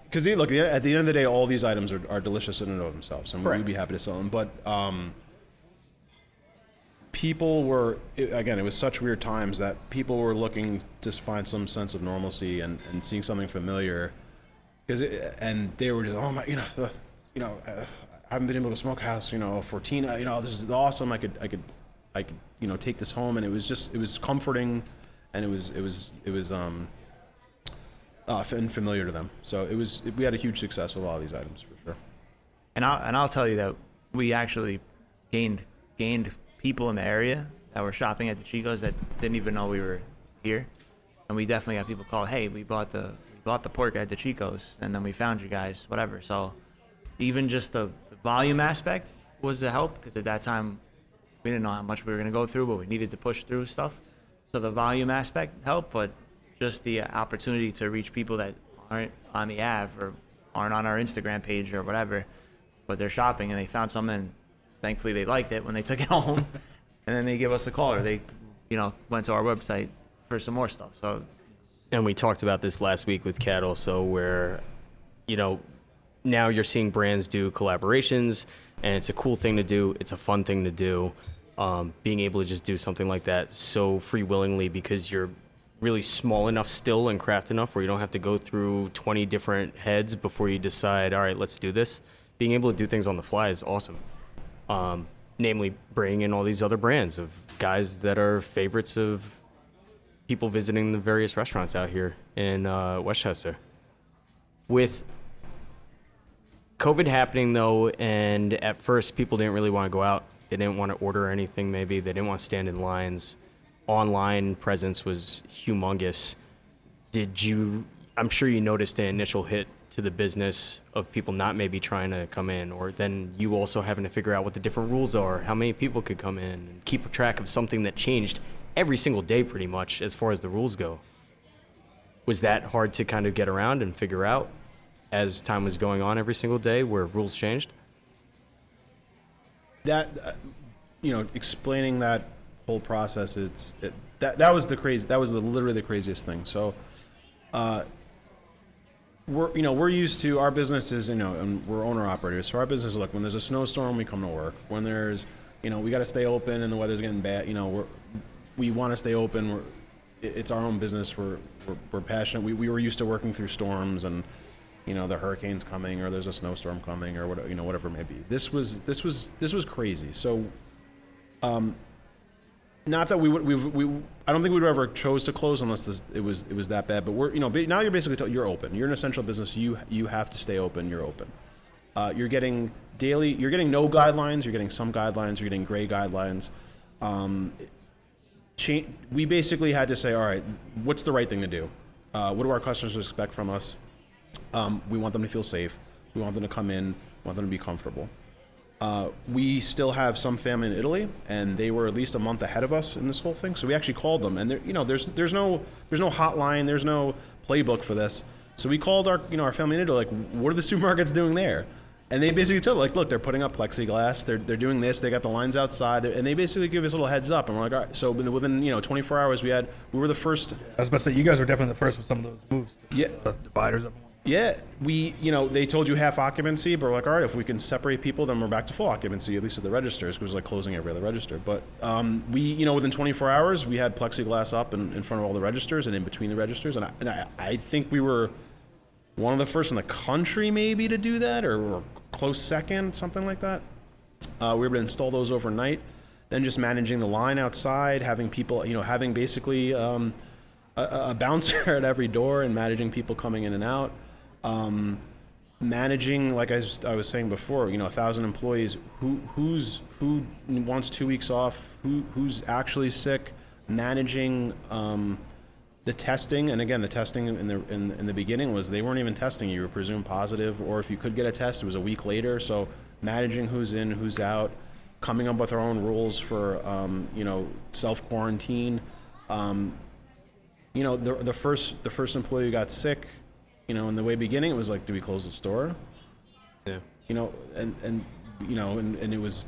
because look, at the end of the day, all these items are delicious in and of themselves, and we'd be happy to sell them. But people were, again, it was such weird times that people were looking to find some sense of normalcy and seeing something familiar, and they were just, oh my, I haven't been able to smokehouse, for Tina, this is awesome. I could take this home, and it was comforting, and it was familiar to them. So we had a huge success with a lot of these items, for sure. And I'll tell you that we actually gained people in the area that were shopping at Decicco's that didn't even know we were here, and we definitely got people call, hey, we bought the pork at Decicco's, and then we found you guys, whatever. So even just the volume aspect was a help, because at that time we didn't know how much we were going to go through, but we needed to push through stuff. So the volume aspect helped, but just the opportunity to reach people that aren't on the Ave or aren't on our Instagram page or whatever, but they're shopping and they found something, and thankfully they liked it when they took it home, and then they give us a call, or they, went to our website for some more stuff. So, and we talked about this last week with Cat also, where, now you're seeing brands do collaborations, and it's a cool thing to do. It's a fun thing to do. Being able to just do something like that so free willingly, because you're really small enough still and craft enough where you don't have to go through 20 different heads before you decide, all right, let's do this. Being able to do things on the fly is awesome. Namely, bringing in all these other brands of guys that are favorites of people visiting the various restaurants out here in Westchester. With COVID happening, though, and at first people didn't really want to go out. They didn't want to order anything, maybe. They didn't want to stand in lines. Online presence was humongous. I'm sure you noticed an initial hit to the business of people not maybe trying to come in, or then you also having to figure out what the different rules are, how many people could come in, and keep track of something that changed every single day pretty much as far as the rules go. Was that hard to kind of get around and figure out as time was going on every single day where rules changed? That, explaining that whole process, that was literally the craziest thing. So, we're used to, our business is, and we're owner operators. So our business is, look, when there's a snowstorm, we come to work. When there's, we got to stay open and the weather's getting bad, we want to stay open. It's our own business. We're passionate. We were used to working through storms and, the hurricane's coming, or there's a snowstorm coming, or whatever, whatever it may be. This was crazy. So, not that I don't think we'd ever chose to close unless it was that bad. But now you're basically you're open. You're an essential business. You have to stay open. You're open. You're getting no guidelines. You're getting some guidelines. You're getting gray guidelines. We basically had to say, all right, what's the right thing to do? What do our customers expect from us? We want them to feel safe. We want them to come in. We want them to be comfortable. We still have some family in Italy, and they were at least a month ahead of us in this whole thing. So we actually called them, and there's no hotline, there's no playbook for this. So we called our family in Italy, like, what are the supermarkets doing there? And they basically told, like, look, they're putting up plexiglass, they're doing this, they got the lines outside, and they basically give us a little heads up, and we're like, all right. So within 24 hours, we were the first. I was about to say, you guys were definitely the first with some of those moves. The dividers up. Yeah, they told you half occupancy, but we're like, all right, if we can separate people, then we're back to full occupancy, at least at the registers, because it was like closing every other register. But within 24 hours, we had plexiglass up in front of all the registers and in between the registers, and I think we were one of the first in the country maybe to do that, or close second, something like that. We were able to install those overnight. Then just managing the line outside, having people, having basically a bouncer at every door and managing people coming in and out. Managing, like I was saying before, 1,000 employees. Who wants 2 weeks off? Who's actually sick? Managing the testing, and again, the testing in the beginning was they weren't even testing you. You were presumed positive, or if you could get a test, it was a week later. So managing who's in, who's out, coming up with our own rules for self quarantine. The first employee who got sick, in the way beginning, it was like, do we close the store? Yeah. And it was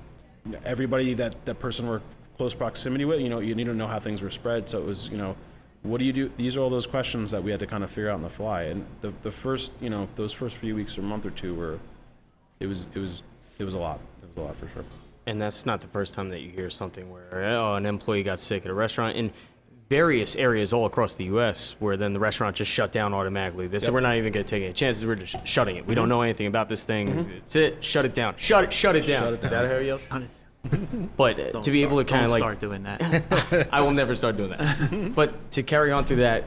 everybody that person were close proximity with. You need to know how things were spread. So it was, what do you do? These are all those questions that we had to kind of figure out on the fly. And the first, those first few weeks or month or two it was a lot. It was a lot for sure. And that's not the first time that you hear something where an employee got sick at a restaurant in various areas all across the U.S. where then the restaurant just shut down automatically. They said, we're not even going to take any chances. We're just shutting it. We don't know anything about this thing. It's it. Shut it down. Shut it down. Shut it down. Is that how he yells? But to be able to kind of start doing that. I will never start doing that. But to carry on through that,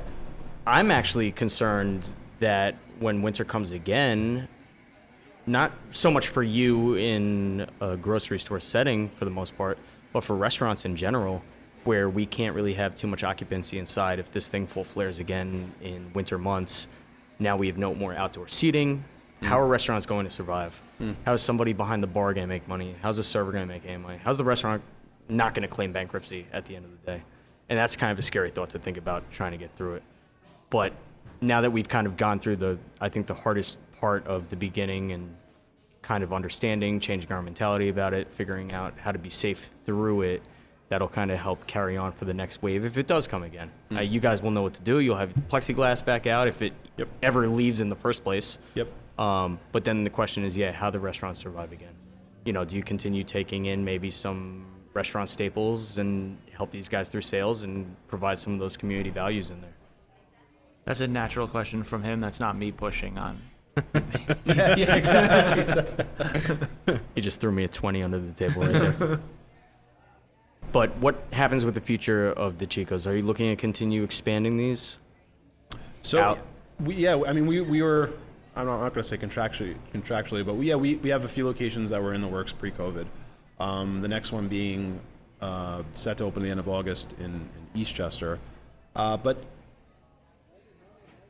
I'm actually concerned that when winter comes again, not so much for you in a grocery store setting for the most part, but for restaurants in general, where we can't really have too much occupancy inside. If this thing full flares again in winter months, now we have no more outdoor seating. How are restaurants going to survive? How is somebody behind the bar going to make money? How's the server going to make any money? How's the restaurant not going to claim bankruptcy at the end of the day? And that's kind of a scary thought to think about trying to get through it. But now that we've kind of gone through I think the hardest part of the beginning and kind of understanding, changing our mentality about it, figuring out how to be safe through it, that'll kind of help carry on for the next wave if it does come again. You guys will know what to do. You'll have plexiglass back out if it ever leaves in the first place. Yep. But then the question is, how the restaurants survive again. Do you continue taking in maybe some restaurant staples and help these guys through sales and provide some of those community values in there? That's a natural question from him. That's not me pushing on. Yeah, exactly. He just threw me a 20 under the table, I guess. But what happens with the future of Decicco's? Are you looking to continue expanding these? So, we were, I'm not going to say contractually, but we have a few locations that were in the works pre-COVID. The next one being set to open at the end of August in Eastchester. But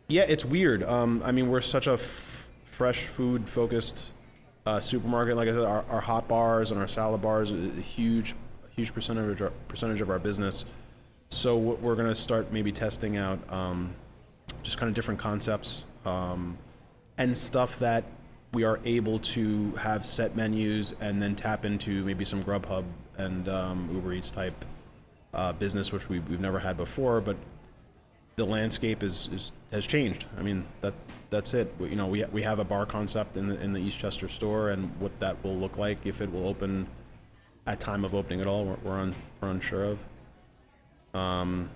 yeah, it's weird. We're such a fresh food focused supermarket. Like I said, our hot bars and our salad bars is a huge percentage of our business. So we're going to start maybe testing out just kind of different concepts and stuff that we are able to have set menus and then tap into maybe some Grubhub and Uber Eats type business, which we've never had before. But the landscape has changed. That's it. We have a bar concept in the Eastchester store, and what that will look like, if it will open at time of opening at all, we're unsure of.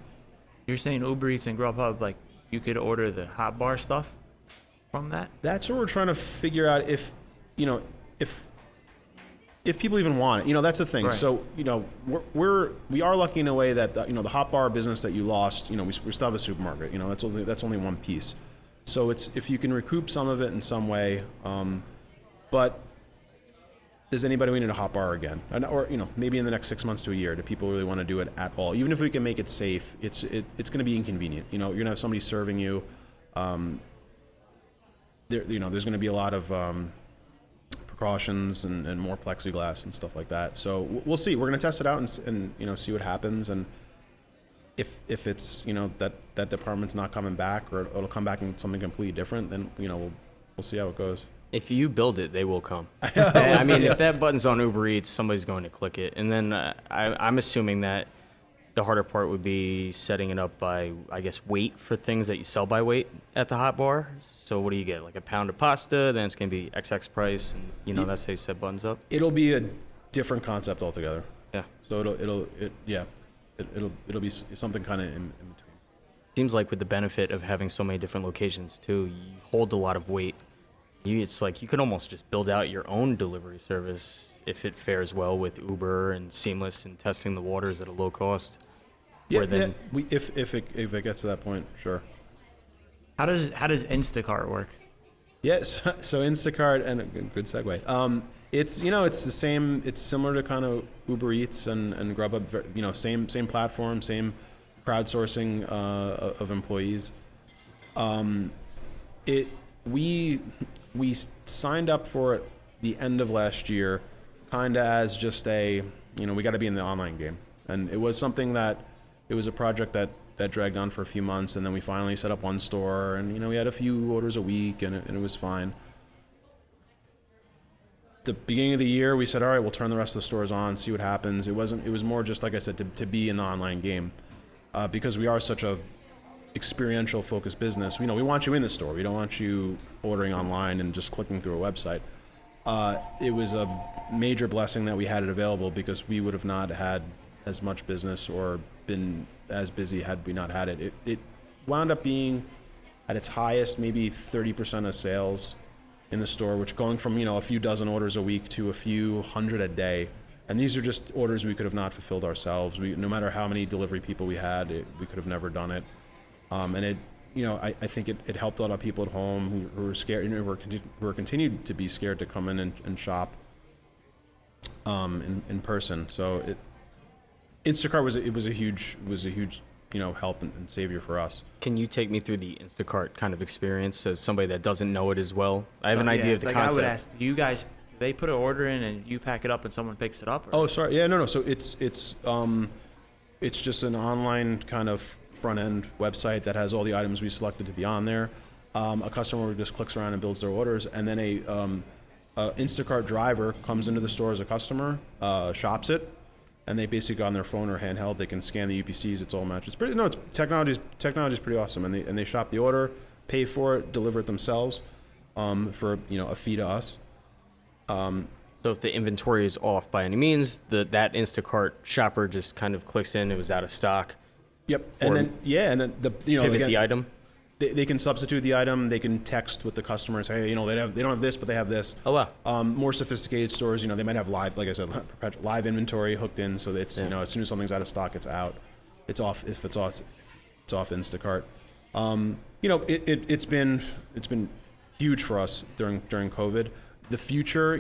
You're saying Uber Eats and Grubhub, like you could order the hot bar stuff from that? That's what we're trying to figure out if people even want it. That's the thing. Right. So, we are lucky in a way that the hot bar business that you lost, we still have a supermarket. That's only one piece. So it's if you can recoup some of it in some way, but does anybody need a hot bar again? Or maybe in the next 6 months to a year, do people really want to do it at all? Even if we can make it safe, it's going to be inconvenient. You're going to have somebody serving you. There's going to be a lot of precautions and more plexiglass and stuff like that. So we'll see. We're going to test it out and see what happens. And if it's that department's not coming back, or it'll come back in something completely different, then we'll see how it goes. If you build it, they will come. If that button's on Uber Eats, somebody's going to click it. And then I'm assuming that the harder part would be setting it up by, I guess, weight for things that you sell by weight at the hot bar. So what do you get? Like a pound of pasta, then it's going to be XX price, and that's how you set buttons up? It'll be a different concept altogether. Yeah. So it'll be something kind of in between. Seems like with the benefit of having so many different locations too, you hold a lot of weight. It's like you could almost just build out your own delivery service if it fares well with Uber and Seamless and testing the waters at a low cost. Yeah, Then, if it gets to that point, sure. How does Instacart work? Yes, so Instacart, and a good segue. It's it's the same. It's similar to kind of Uber Eats and Grubhub. Same platform, same crowdsourcing of employees. We signed up for it the end of last year, kind of as just we got to be in the online game, and it was something that it was a project that dragged on for a few months, and then we finally set up one store, and we had a few orders a week, and it was fine. The beginning of the year, we said, all right, we'll turn the rest of the stores on, see what happens. It was more just, like I said, to be in the online game, because we are such a experiential focused business. We want you in the store. We don't want you ordering online and just clicking through a website. It was a major blessing that we had it available, because we would have not had as much business or been as busy had we not had it. It wound up being at its highest maybe 30% of sales in the store, which going from a few dozen orders a week to a few hundred a day. And these are just orders we could have not fulfilled ourselves. No matter how many delivery people we had, we could have never done it. And it, I think it helped a lot of people at home who were scared, who were continued to be scared to come in and shop in person. So Instacart was a huge help and savior for us. can you take me through the Instacart kind of experience as somebody that doesn't know it as well? I have an idea of the concept. I would ask, do you guys, they put an order in and you pack it up and someone picks it up? Or? Oh, sorry. Yeah, no. So it's just an online kind of front end website that has all the items we selected to be on there. A customer just clicks around and builds their orders, and then a Instacart driver comes into the store as a customer, shops it, and they basically go on their phone or handheld. They can scan the UPCs. It's all matched. Technology's pretty awesome, and they shop the order, pay for it, deliver it themselves, for a fee to us. So if the inventory is off by any means, that Instacart shopper just kind of clicks in. It was out of stock. Yep, and then pivot again, the item. They can substitute the item. They can text with the customer and say, hey, they don't have this, but they have this. Oh wow. More sophisticated stores, they might have live, like I said, live inventory hooked in, so that it's as soon as something's out of stock, it's out. It's off. If it's off Instacart. It's been huge for us during COVID. The future,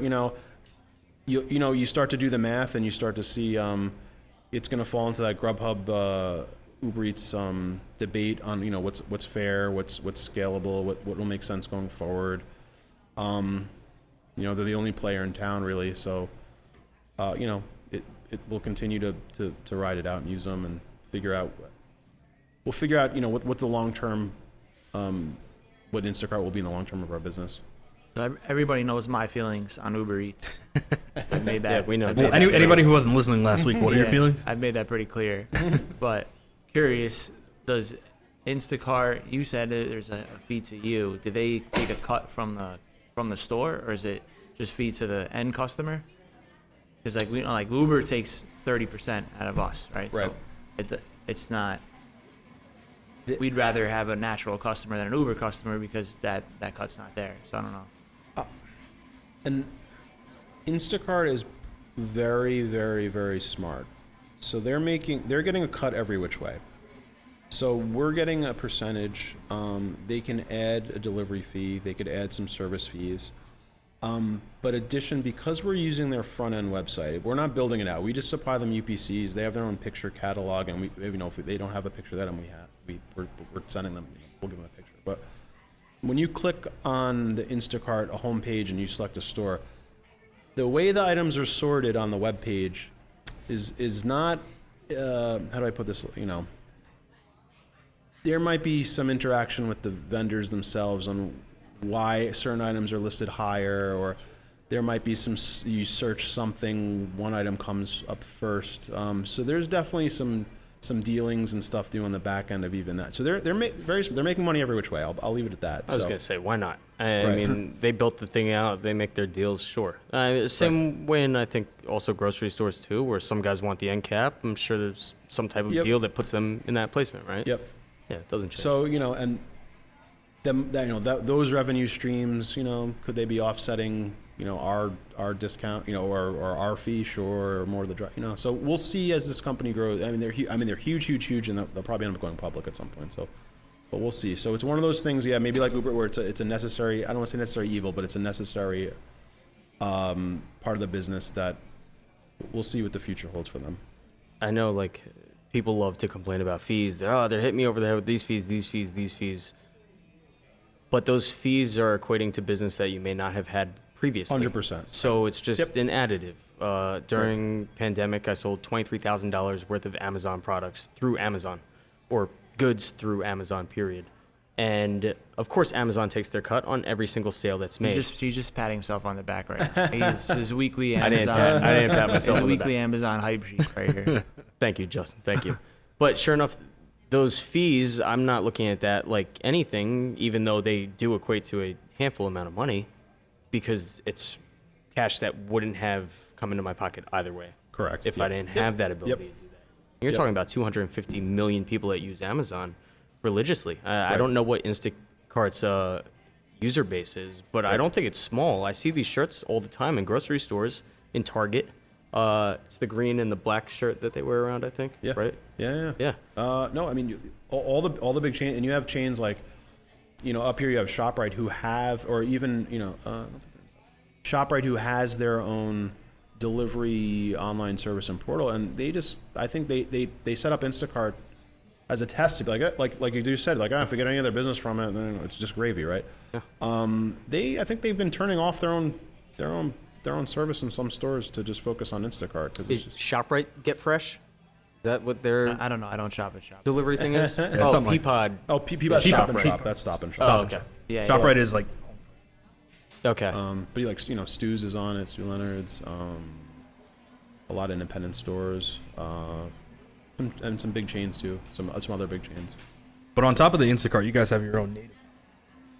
you start to do the math and you start to see it's going to fall into that Grubhub Uber Eats debate on what's fair, what's scalable, what will make sense going forward. They're the only player in town really, so it will continue to ride it out and use them and figure out what the long term what Instacart will be in the long term of our business. So everybody knows my feelings on Uber Eats. I made that. Yeah, we know. Well, anybody who wasn't listening last week, what are your feelings? I've made that pretty clear. But curious, does Instacart? You said there's a fee to you. Do they take a cut from the store, or is it just fee to the end customer? Because like Uber takes 30% out of us, right? Right. So it's not. We'd rather have a natural customer than an Uber customer because that cut's not there. So I don't know. And Instacart is very, very, very smart. So they're getting a cut every which way. So we're getting a percentage. They can add a delivery fee. They could add some service fees. But because we're using their front end website, we're not building it out. We just supply them UPCs. They have their own picture catalog, and if they don't have a picture of that, and we're sending them. We'll give them a picture. But when you click on the Instacart homepage and you select a store, the way the items are sorted on the web page is not. How do I put this? There might be some interaction with the vendors themselves on why certain items are listed higher, or there might be you search something, one item comes up first. So there's definitely some dealings and stuff due on the back end of even that. So they're making money every which way. I'll leave it at that. I was gonna say, why not? I mean, they built the thing out. They make their deals. Sure. Same way in I think also grocery stores too, where some guys want the end cap. I'm sure there's some type of deal that puts them in that placement, right? Yep. Yeah, it doesn't change. So, and those revenue streams, could they be offsetting, our discount, or our fee, sure, or more of the drive, So we'll see as this company grows. I mean, they're huge, and they'll probably end up going public at some point. So, but we'll see. So it's one of those things, maybe like Uber, where it's a necessary. I don't want to say necessary evil, but it's a necessary part of the business that we'll see what the future holds for them. I know, like, people love to complain about fees. They're hitting me over the head with these fees. But those fees are equating to business that you may not have had previously. 100%. So it's just an additive. During pandemic, I sold $23,000 worth of Amazon products through Amazon, or goods through Amazon, period. And of course, Amazon takes their cut on every single sale that's made. He's just patting himself on the back right now. This is weekly I Amazon. didn't pat myself It's on the weekly back. Amazon hype sheet right here. Thank you, Justin. Thank you. But sure enough, those fees, I'm not looking at that like anything, even though they do equate to a handful amount of money, because it's cash that wouldn't have come into my pocket either way. Correct. If I didn't have that ability to do that. You're talking about 250 million people that use Amazon religiously. I don't know what Instacart's user base is, but I don't think it's small. I see these shirts all the time in grocery stores, in Target. It's the green and the black shirt that they wear around, I think. Yeah. Right? Yeah. Yeah. No, I mean, all the big chains, and you have chains like, up here you have ShopRite who have, or even, ShopRite who has their own delivery online service and portal, and I think they set up Instacart as a test to be like you just said, if we get any other business from it, then it's just gravy, right? Yeah. I think they've been turning off their own service in some stores to just focus on Instacart because it's Is just ShopRite Get Fresh? Is that what their I don't know. I don't shop at Shop. delivery thing is? something like Peapod. Peapod Stop and Shop. That's Stop and Shop. Oh, okay. Yeah. ShopRite is like Okay. But he Stu's is on it. Stu Leonard's. A lot of independent stores. And some big chains too. Some other big chains. But on top of the Instacart, you guys have your own native.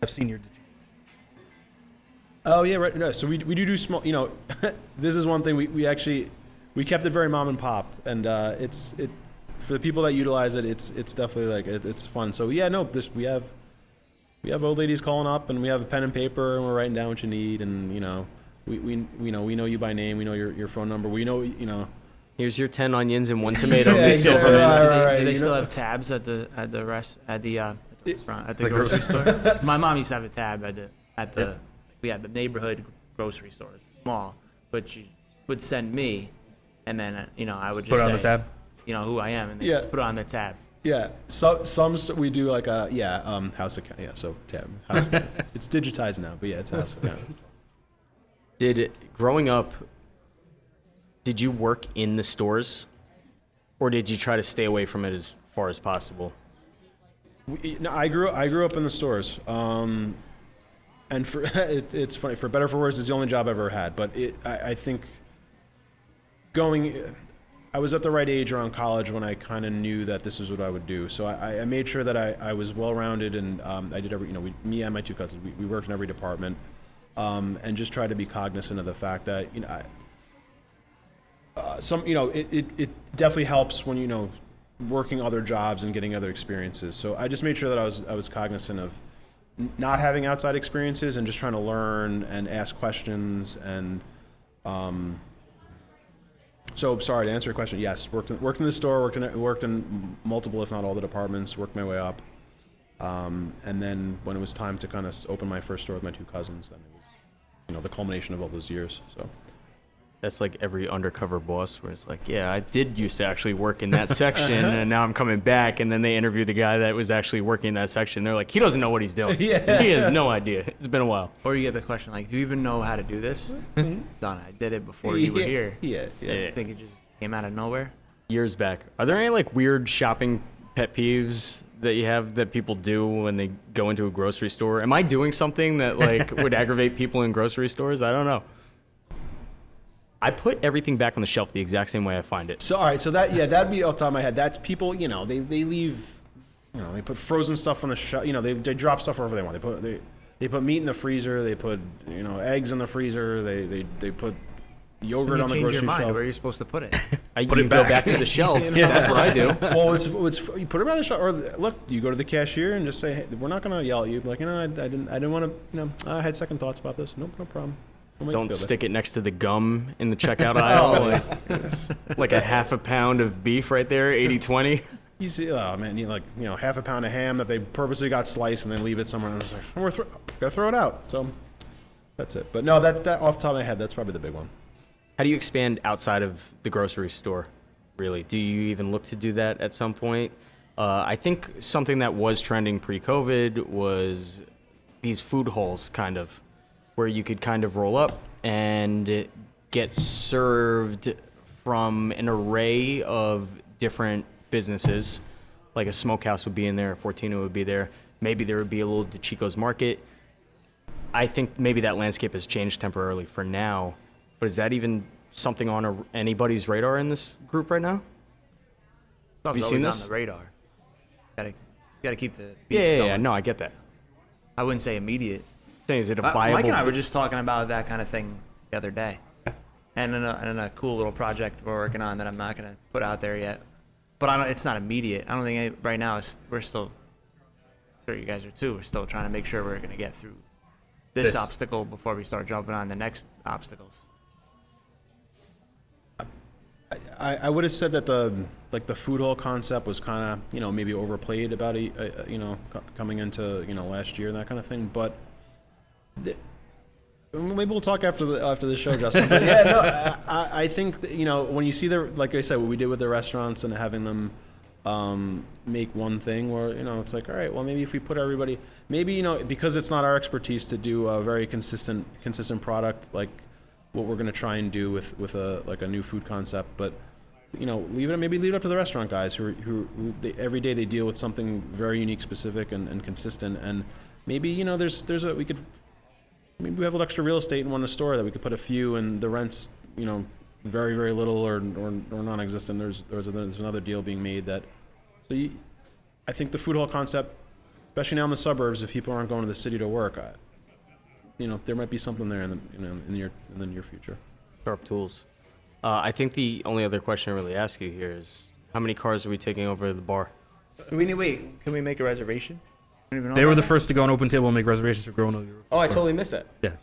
I've seen your. Oh yeah, right. No, so we do small. This is one thing we actually kept it very mom and pop, and it's for the people that utilize it. It's definitely like it's fun. So yeah, no, we have old ladies calling up, and we have a pen and paper, and we're writing down what you need, and we know you by name. We know your phone number. We know. Here's your 10 onions and 1 tomato. Yeah, Miss yeah, Silverman. right. Do they still have tabs at the restaurant, at the grocery store? 'Cause my mom used to have a tab at the we had the neighborhood grocery stores, small, but she would send me, and then I would just Put it on say, the tab? who I am, and then Yeah. just put it on the tab. Yeah, so we do like house account. Yeah, so tab house account. It's digitized now, but yeah, it's house account. Growing up, did you work in the stores, or did you try to stay away from it as far as possible? I grew up in the stores, and for it's funny, for better or for worse, it's the only job I ever had. But I think I was at the right age around college when I kind of knew that this is what I would do. So I made sure that I was well-rounded, and I did me and my two cousins, we worked in every department, and just tried to be cognizant of the fact that it definitely helps when working other jobs and getting other experiences. So I just made sure that I was cognizant of not having outside experiences and just trying to learn and ask questions. And so sorry, to answer your question, yes, worked in the store, worked in multiple, if not all, the departments, worked my way up. And then when it was time to kind of open my first store with my two cousins, then it was the culmination of all those years. So That's like every undercover boss where it's like, yeah, I did used to actually work in that section, and now I'm coming back. And then they interview the guy that was actually working in that section. They're like, he doesn't know what he's doing. Yeah. He has no idea. It's been a while. Or you get the question like, do you even know how to do this? Done. I did it before you were here. Yeah. I think it just came out of nowhere. Years back. Are there any like weird shopping pet peeves that you have that people do when they go into a grocery store? Am I doing something that like would aggravate people in grocery stores? I don't know. I put everything back on the shelf the exact same way I find it. So all right, so that'd be off the top of my head. That's people, they leave, they put frozen stuff on the shelf. They drop stuff wherever they want. They put meat in the freezer. They put eggs in the freezer. They put yogurt You on the change your grocery mind. shelf. Where are you supposed to put it? I Put it you go back. back to the shelf. That's what I do. Well, you put it on the shelf, or look, you go to the cashier and just say, hey, we're not gonna yell at you. Be like, I didn't want to, I had second thoughts about this. Nope, no problem. We'll make you Don't feel stick it next to the gum in the checkout aisle. Like a half a pound of beef right there, 80-20. You see, oh man, half a pound of ham that they purposely got sliced and then leave it somewhere, and I was like, gotta throw it out. So that's it. But no, that's off the top of my head. That's probably the big one. How do you expand outside of the grocery store, really? Do you even look to do that at some point? I think something that was trending pre-COVID was these food halls, kind of, where you could kind of roll up and get served from an array of different businesses. Like a smokehouse would be in there, a Fortino would be there. Maybe there would be a little Decicco's Market. I think maybe that landscape has changed temporarily for now. But is that even something on anybody's radar in this group right now? Have you seen this? on the radar? Gotta keep the beats Yeah, going. no, I get that. I wouldn't say immediate. Is it a viable? Mike and I were just talking about that kind of thing the other day, and in a cool little project we're working on that I'm not gonna put out there yet. But it's not immediate. I don't think right now we're still. I'm sure you guys are too. We're still trying to make sure we're gonna get through this obstacle before we start jumping on the next obstacles. I would have said that the food hall concept was kind of maybe overplayed about coming into last year and that kind of thing. But maybe we'll talk after the show, Justin. But yeah, no, I think when you see like I said, what we did with the restaurants and having them make one thing, where it's like, all right, well maybe if we put everybody, maybe because it's not our expertise to do a very consistent product like what we're going to try and do with a new food concept, but leave it up to the restaurant guys who every day they deal with something very unique, specific, and consistent. And maybe we have a little extra real estate in one store that we could put a few, and the rent's very, very little or non-existent. There's another deal being made that. So I think the food hall concept, especially now in the suburbs, if people aren't going to the city to work, there might be something there in the near future. Sharp tools. I think the only other question I really ask you here is, how many cars are we taking over to the bar? Can we make a reservation? They were the first to go on Open Table and make reservations for Growing Over. Oh, I totally missed that. Yeah.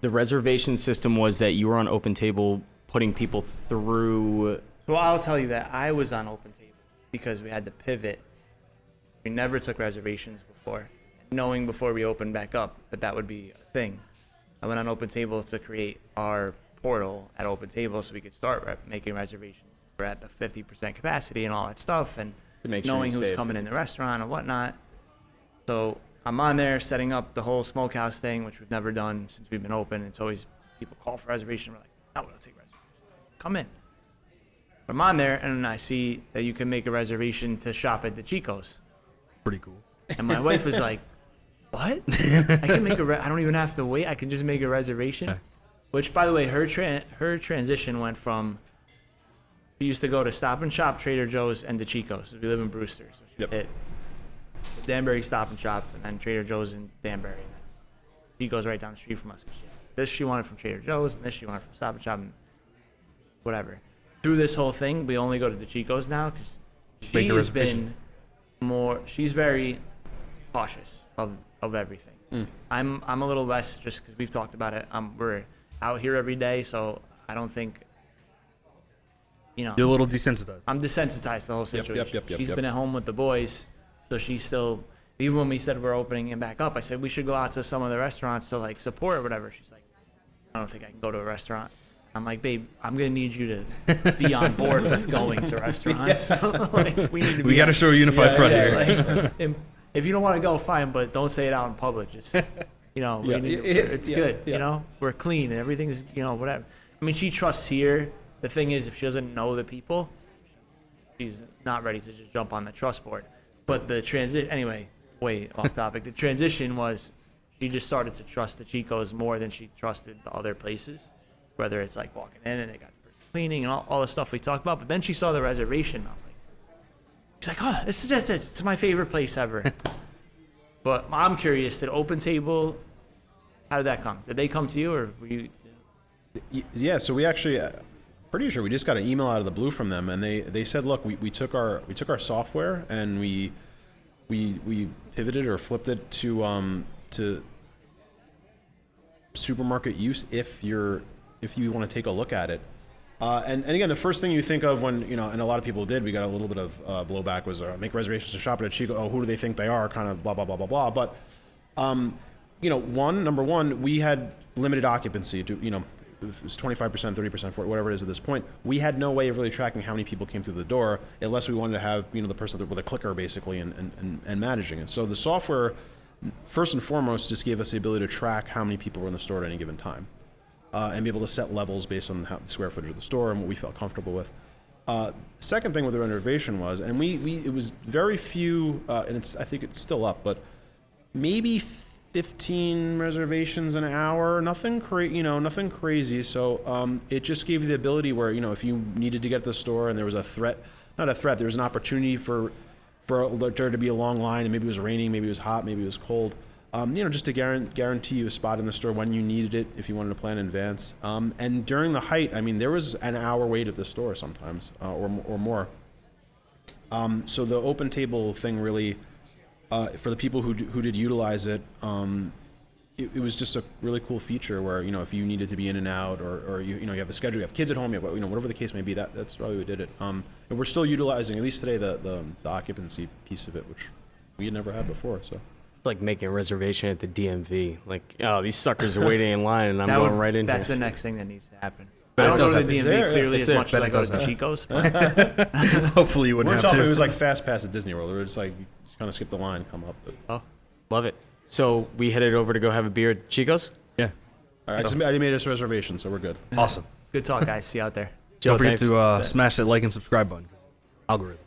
The reservation system was that you were on Open Table putting people through. Well, I'll tell you that I was on Open Table because we had to pivot. We never took reservations before, knowing before we opened back up that would be a thing. I went on Open Table to create our portal at Open Table so we could start making reservations. We're at the 50% capacity and all that stuff, and To make sure knowing you who's stay coming in the restaurant and whatnot. So I'm on there setting up the whole smokehouse thing, which we've never done since we've been open. It's always people call for reservation. We're like, no, we don't take reservations. Come in. But I'm on there, and I see that you can make a reservation to shop at Decicco's. Pretty cool. And my wife was like, what? I can make I don't even have to wait. I can just make a reservation. Which, by the way, her transition went from, she used to go to Stop and Shop, Trader Joe's, and Decicco's. We live in Brewster. So she hit Danbury Stop and Shop, and then Trader Joe's in Danbury. And then Decicco's right down the street from us. This she wanted from Trader Joe's, and this she wanted from Stop and Shop, and whatever. Through this whole thing, we only go to Decicco's now because she's been she's very cautious of everything. I'm a little less, just because we've talked about it. We're out here every day, so I don't think, You're a little desensitized. I'm desensitized to the whole situation. Yep, She's been at home with the boys, so she's still, even when we said we're opening it back up, I said we should go out to some of the restaurants to like support or whatever. She's like, I don't think I can go to a restaurant. I'm like, babe, I'm gonna need you to be on board with going to restaurants. Like, we got to show a unified front here. Like, if you don't want to go, fine, but don't say it out in public. Just, it's good. We're clean and everything's, whatever. I mean, she trusts here. The thing is, if she doesn't know the people, she's not ready to just jump on the trust board. But the anyway, way off topic. The transition was she just started to trust the Decicco's more than she trusted the other places. Whether it's like walking in and they got the person cleaning and all the stuff we talked about. But then she saw the reservation. I was like, she's like, oh, this is just it. It's my favorite place ever. But I'm curious, did Open Table, how did that come? Did they come to you or were you? Yeah, so we actually, pretty sure we just got an email out of the blue from them, and they said, look, we took our software and we pivoted or flipped it to supermarket use if you want to take a look at it. And again, the first thing you think of when, and a lot of people did, we got a little bit of blowback, was make reservations to shop at a Chico. Oh, who do they think they are? Kind of blah, blah, blah, blah, blah. But, number one, we had limited occupancy to, it was 25%, 30%, 40%, whatever it is at this point. We had no way of really tracking how many people came through the door unless we wanted to have, the person with a clicker basically and managing it. So the software, first and foremost, just gave us the ability to track how many people were in the store at any given time. And be able to set levels based on the square footage of the store and what we felt comfortable with. Second thing with the reservation was, and it was very few, and I think it's still up, but maybe 15 reservations an hour, nothing crazy. So it just gave you the ability where, if you needed to get to the store and there was there was an opportunity for there to be a long line, and maybe it was raining, maybe it was hot, maybe it was cold. Just to guarantee you a spot in the store when you needed it, if you wanted to plan in advance. And during the height, there was an hour wait at the store sometimes, or more. So the open table thing really, for the people who did utilize it, it was just a really cool feature where, if you needed to be in and out, or you have a schedule, you have kids at home, whatever the case may be, that's why we did it. And we're still utilizing, at least today, the occupancy piece of it, which we had never had before. So. It's like making a reservation at the DMV. Like, oh, these suckers are waiting in line, and I'm That going would- right in That's here. the next thing that needs to happen. But I it don't go does to the happen. DMV clearly as much as I go to does Chico's. Hopefully you wouldn't Works have out, to. it was like Fast Pass at Disney World. It was just like, you just kind of skip the line, come up. Oh, love it. So we headed over to go have a beer at Chico's? Yeah. All right, I already made us a reservation, so we're good. Awesome. Good talk, guys. See you out there. Joe, Don't forget thanks. to smash that like and subscribe button. Algorithm.